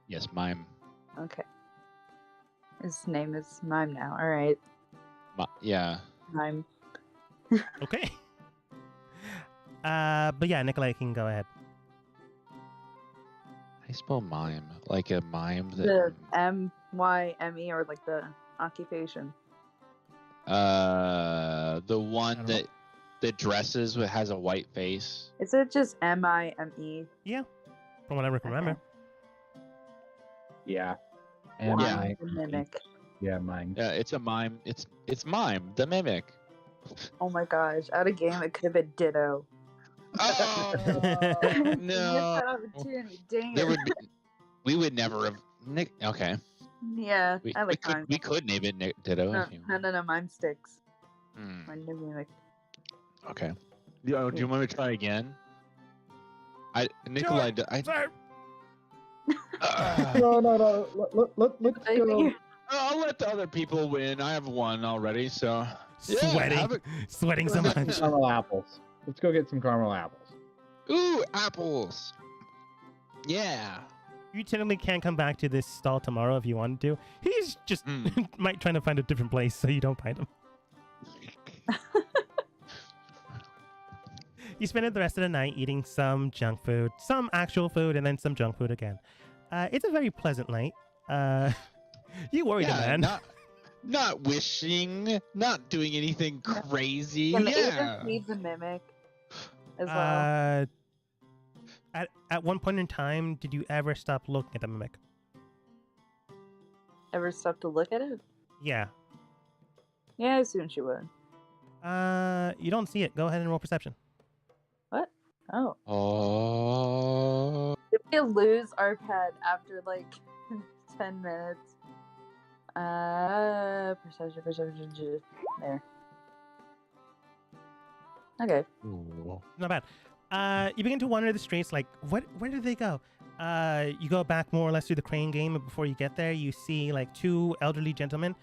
Yes, Mime. Okay. His name is Mime now. Alright. Yeah. Mime. Okay. But yeah, Nikolai can go ahead. I spell mime like a mime that. The M-Y-M-E or like the occupation. The I one don't know. that dresses with has a white face. Is it just M-I-M-E? From what I remember. Okay. Yeah. And Yeah. mine. The mimic. Yeah, mine. Yeah, it's a mime. It's mime, the mimic. Oh my gosh. Out of game, it could have been Ditto. Oh Missed no! that opportunity. Dang There it. would be. We would never have. Nick. Okay. Yeah, We, I we like could. Mime. We could name it Nick Ditto. No, if you no, Mime sticks. Hmm, My new mimic. okay. Do you want me to try again? Nikolai. Sir. No. Let's I go. think I'll let the other people win. I have one already, so. Yeah, Sweating. have Sweating so Let's get much. some caramel apples. Let's go get some caramel apples. Ooh, apples. Yeah. You technically can't come back to this stall tomorrow if you wanted to. He's just Mm. might trying to find a different place so you don't find him. You spend the rest of the night eating some junk food, some actual food, and then some junk food again. It's a very pleasant night. You worried, Yeah, man. not wishing, not doing anything No. crazy. Can Ada Yeah. feed the mimic as well? At one point in time, did you ever stop looking at the mimic? Ever stop to look at it? Yeah. Yeah, I assume she would. You don't see it. Go ahead and roll perception. What? Oh. Oh. Did we lose our pet after like 10 minutes? Perception. There. Okay. Ooh. Not bad. You begin to wander the streets. Like, where did they go? You go back more or less through the crane game, and before you get there, you see like two elderly gentlemen,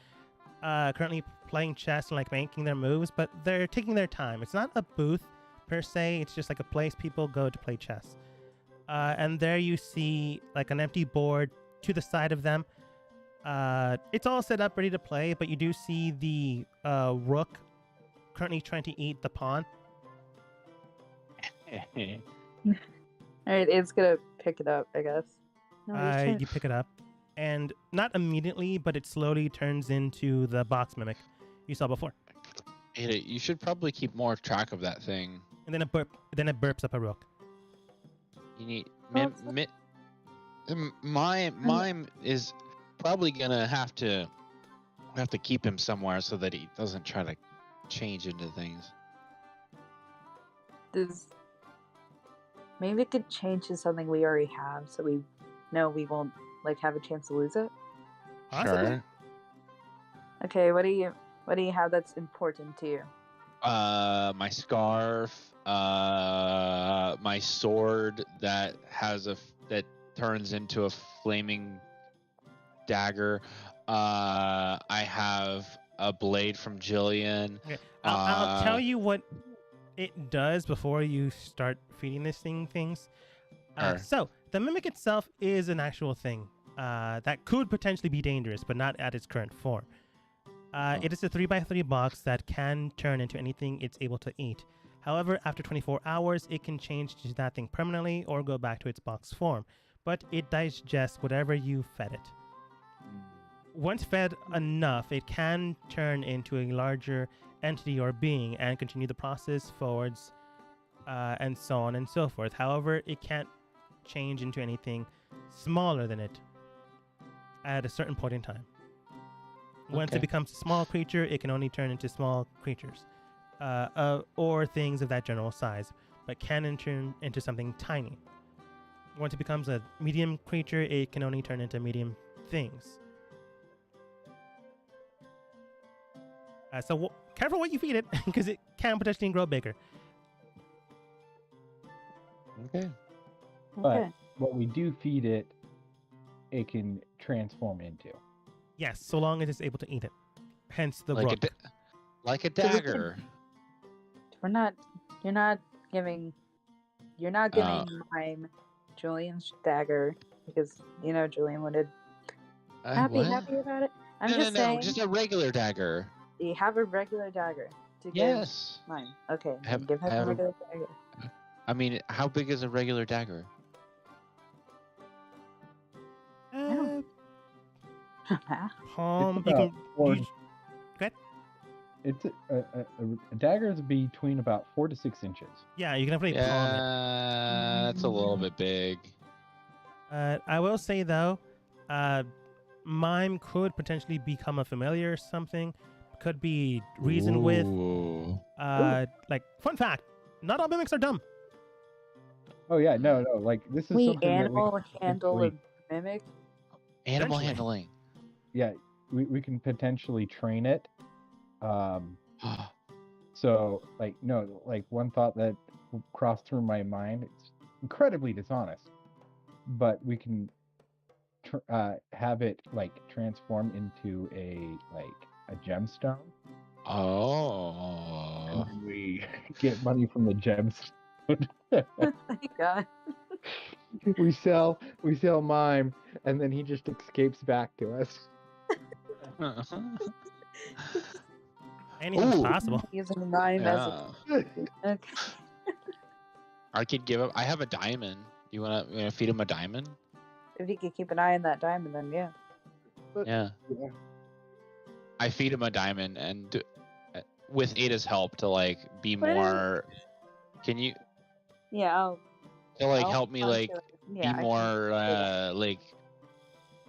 currently playing chess and like making their moves, but they're taking their time. It's not a booth per se. It's just like a place people go to play chess. And there you see like an empty board to the side of them. It's all set up, ready to play, but you do see the rook currently trying to eat the pawn. Alright, it's gonna pick it up, I guess. No, he's trying- You pick it up, and not immediately, but it slowly turns into the box mimic you saw before, Ada, you should probably keep more track of that thing. and then it burps up a rook. You need Well, mime is probably gonna have to keep him somewhere so that he doesn't try to change into things. Maybe it could change to something we already have, so we know we won't like have a chance to lose it. Possibly. Sure. Okay, what do you have that's important to you? My scarf, my sword that turns into a flaming dagger. I have a blade from Jillian. Okay. I'll tell you what it does before you start feeding this thing things. Sure. So the mimic itself is an actual thing that could potentially be dangerous, but not at its current form. It is a 3x3 box that can turn into anything it's able to eat. However, after 24 hours, it can change to that thing permanently or go back to its box form. But it digests whatever you fed it. Once fed enough, it can turn into a larger entity or being and continue the process forwards, and so on and so forth. However, it can't change into anything smaller than it at a certain point in time. Once Okay. it becomes a small creature, it can only turn into small creatures, or things of that general size, but can turn into something tiny. Once it becomes a medium creature, it can only turn into medium things. So careful what you feed it, because it can potentially grow bigger. Okay. But Okay. what we do feed it, it can transform into. Yes, so long as it's able to eat it. Hence the Like rook. like a So we can- dagger. You're not giving Mime Julian's dagger because Julian wanted happy about it. I'm no, just no, saying, just a regular dagger. you have a regular dagger to give Yes. Mime. Okay, I have- then give him I have a a- regular dagger. I mean, how big is a regular dagger? Palm. It's You about can. four- You, It's a dagger is be between about 4 to 6 inches. yeah, you can definitely palm it. Yeah, that's a little bit big. I will say though, Mime could potentially become a familiar or something. Could be reasoned with. Ooh. Like fun fact, not all mimics are dumb. Oh yeah, no, like this is We something that animal handle a potentially- mimic. Animal Potentially. handling. yeah, we can potentially train it. So like no, like one thought that crossed through my mind. It's incredibly dishonest, but we can have it like transform into a gemstone, Oh. and then we get money from the gemstone. Thank God. we sell Mime, and then he just escapes back to us. Anything's Ooh. possible. Using Mime as Yeah. a okay. I could give him. I have a diamond. You wanna feed him a diamond? If you could keep an eye on that diamond, then yeah. Yeah. I feed him a diamond and with Ada's help to like be Put it in- more. Can you Yeah, to like I'll help me punch like it. be Yeah, I can more do that. like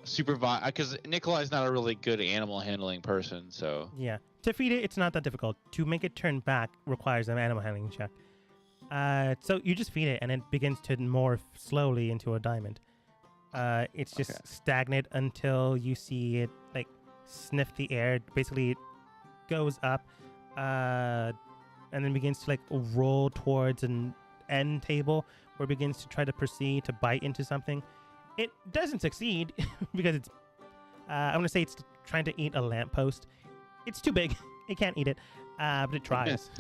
supervise? Because Nikolai's not a really good animal handling person, so Yeah. To feed it, it's not that difficult. To make it turn back requires an animal handling check. So you just feed it, and it begins to morph slowly into a diamond. It's just Okay. stagnant until you see it like sniff the air. Basically, it goes up, and then begins to like roll towards an end table, where it begins to try to proceed to bite into something. It doesn't succeed because it's. I'm gonna say it's trying to eat a lamppost. It's too big. It can't eat it, but it tries.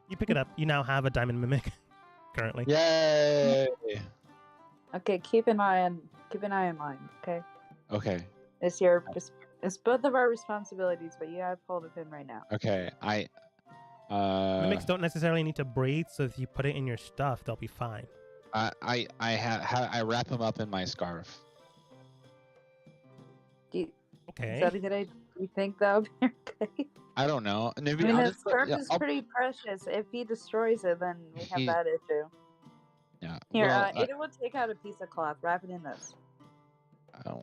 You pick it up. You now have a diamond mimic currently. yay! Okay, keep an eye on mine. Okay, Okay, it's both of our responsibilities, but you have hold of him right now. okay. Mimics don't necessarily need to breathe, so if you put it in your stuff, they'll be fine. I wrap him up in my scarf. Is Okay. that a good idea? You think that would be okay? I don't know. I Maybe mean, I'll the just put- scarf yeah, is I'll- pretty precious. If he destroys it, then we have He- that issue. yeah. Here, well, Ada will take out a piece of cloth, wrap it in this. Okay.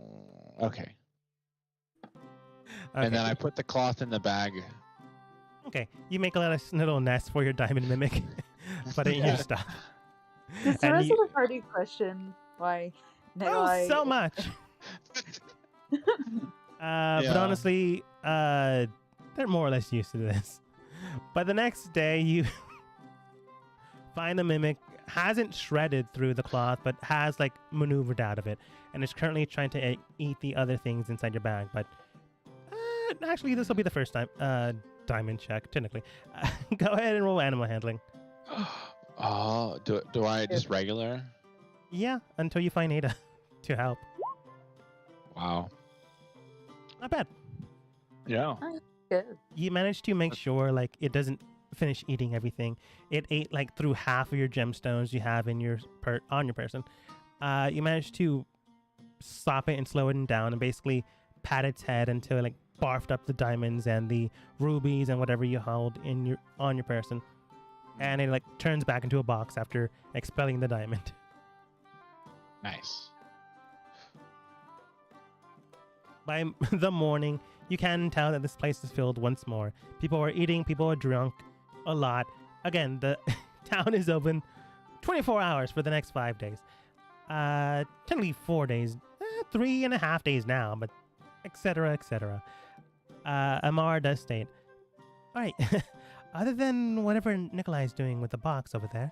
Okay. And then I put the cloth in the bag. Okay. You make a little nest for your diamond mimic. Put it in your stuff. Does the And rest you- of the party question why Oh, Nikolai? so much. But Yeah. honestly, they're more or less used to this. But the next day, you find the mimic hasn't shredded through the cloth, but has like maneuvered out of it, and is currently trying to eat the other things inside your bag. But actually, this will be the first time diamond check, technically. Go ahead and roll animal handling. Oh, do I just regular? Yeah, until you find Ada to help. Wow. Not bad. Yeah. Good. You managed to make sure like it doesn't finish eating everything. It ate like through half of your gemstones you have in your on your person. You managed to stop it and slow it down and basically pat its head until it like barfed up the diamonds and the rubies and whatever you held in your on your person. And it like turns back into a box after expelling the diamond. Nice. By the morning, you can tell that this place is filled once more. People are eating, people are drunk a lot. Again, the town is open 24 hours for the next 5 days. Technically 4 days, 3.5 days now, but etc. etc. Amar does state, all right, other than whatever Nikolai is doing with the box over there,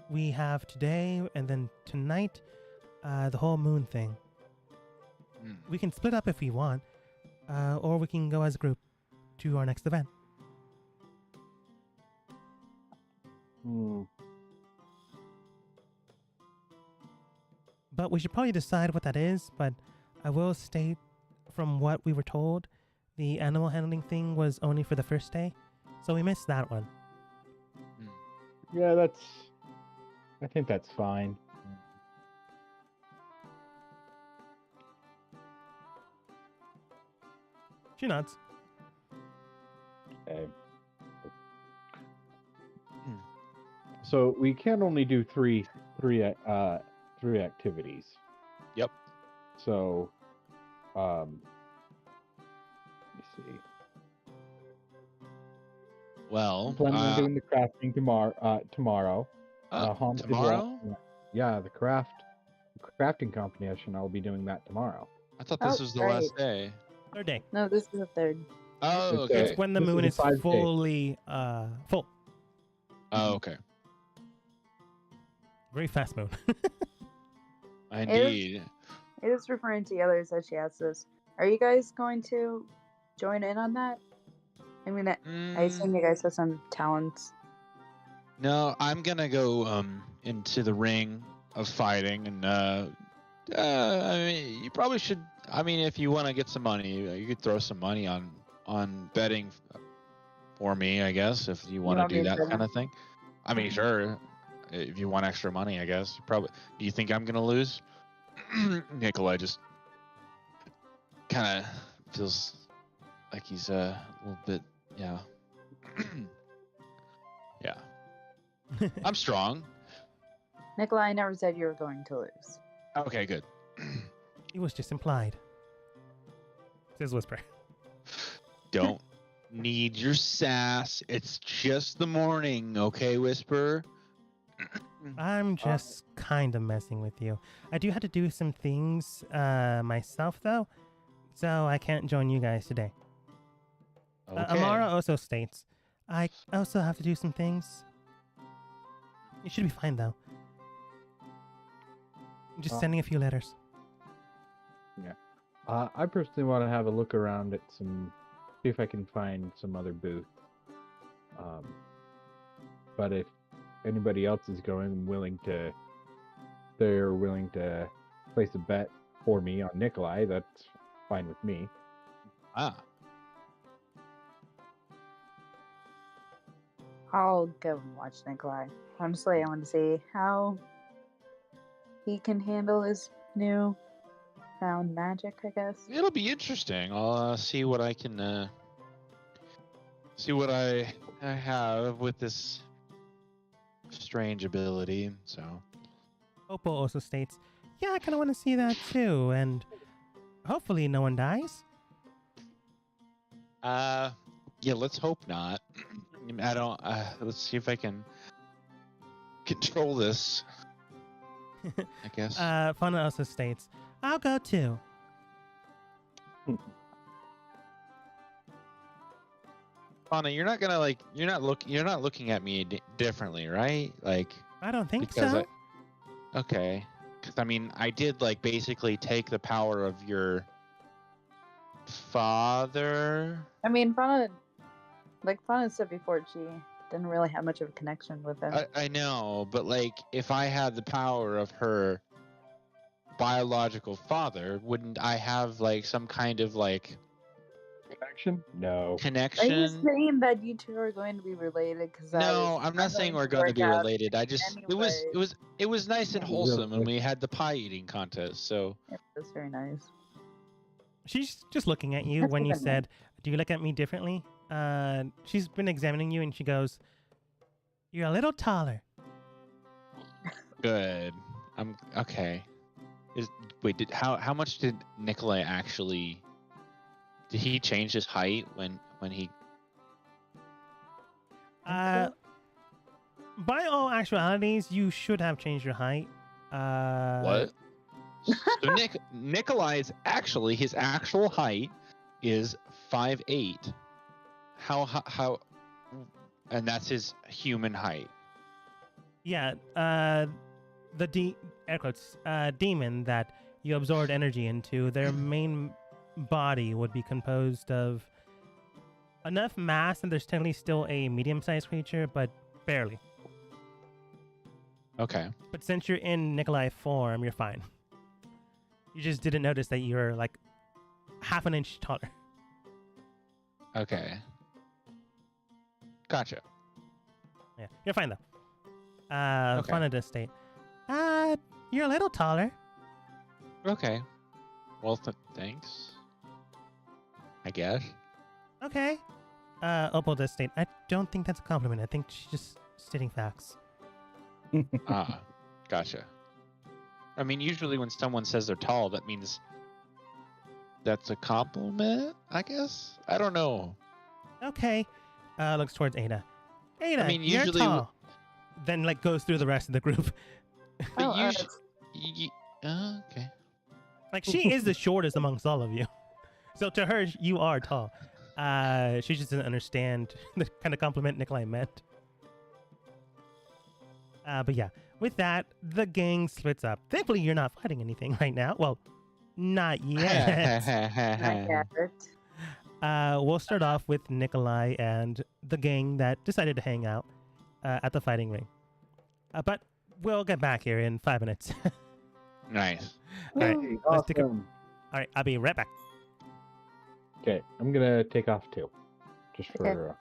we have today and then tonight the whole moon thing. Hmm. We can split up if we want, or we can go as a group to our next event. Hmm. But we should probably decide what that is. But I will state, from what we were told, the animal handling thing was only for the first day, so we missed that one. Yeah, I think that's fine. She nods. Okay. Hmm. So we can only do three activities. Yep. So, let me see. Well, Planning on doing the crafting tomorrow. Haunted tomorrow? Yeah, the crafting competition. I'll be doing that tomorrow. I thought this Oh, was the great. last day. Third day. No, this is the third. Oh, It's, okay. It's when the This moon is is 5 days. fully full. Oh, okay. Very fast moon. Indeed. It is referring to the others as she asks this. Are you guys going to join in on that? I mean, I assume you guys have some talents. No, I'm gonna go into the ring of fighting, and I mean, you probably should. I mean, if you want to get some money, you could throw some money on betting for me, I guess, if you want want to me do to that bet kind of thing. I mean, sure. If you want extra money, I guess. Probably. Do you think I'm gonna lose? Nikolai just kind of feels like he's a little bit, yeah. Yeah. I'm strong. Nikolai, I never said you were going to lose. Okay, good. It was just implied. Says Whisper. Don't need your sass. It's just the morning, okay, Whisper? I'm just kind of messing with you. I do have to do some things myself, though, so I can't join you guys today. Okay. Amara also states, I also have to do some things. You should be fine, though. Just sending a few letters. I personally want to have a look around at see if I can find some other booth. But if anybody else is they're willing to place a bet for me on Nikolai, that's fine with me. Ah. I'll go and watch Nikolai. Honestly, I want to see how he can handle his new found magic, I guess. It'll be interesting. I'll see what I can see what I have with this strange ability. So Oppo also states, yeah, I kind of want to see that too, and hopefully no one dies. yeah, let's hope not. I don't let's see if I can control this. I guess. Fauna also states, I'll go too. Fauna, you're not gonna you're not looking at me differently, right? Like, I don't think because so. okay. Because I mean, I did basically take the power of your father. I mean, Fauna said before, she didn't really have much of a connection with him. I know, but if I had the power of her biological father, wouldn't I have some kind of Connection? No. Are connection? you saying that you two are going to be related? No, I'm not saying we're going to be related. I just anyway. it was nice and Yeah. wholesome, and we had the pie eating contest. So It was very nice. She's just looking at you That's when you even said, do you look at me differently? She's been examining you and she goes, you're a little taller. good. I'm okay. How much did Nikolai actually? Did he change his height when he? By all actualities, you should have changed your height. What? So Nikolai's his actual height is 5'8". How? And that's his human height. Yeah, the air quotes, demon that you absorbed energy into, their main body would be composed of enough mass that there's technically still a medium-sized creature, but barely. Okay. But since you're in Nikolai form, you're fine. You just didn't notice that you're half an inch taller. Okay. Gotcha. Yeah, you're fine though. Okay. Fauna does state, you're a little taller. Okay. Well, thanks. I guess. Okay. Opal does state, I don't think that's a compliment. I think she's just stating facts. Ah, gotcha. I mean, usually when someone says they're tall, that means that's a compliment, I guess? I don't know. Okay. Looks towards Ada. Ada, I mean, you're usually tall. Then goes through the rest of the group. But Oh, okay. She is the shortest amongst all of you. So to her, you are tall. She just doesn't understand the kind of compliment Nikolai meant. But yeah, with that, the gang splits up. Thankfully, you're not fighting anything right now. Well, not yet. I get it. We'll start off with Nikolai and the gang that decided to hang out at the fighting ring. But we'll get back here in 5 minutes. Nice. All right, Hey, let's take a- awesome. All right, I'll be right back. Okay, I'm gonna take off too, just for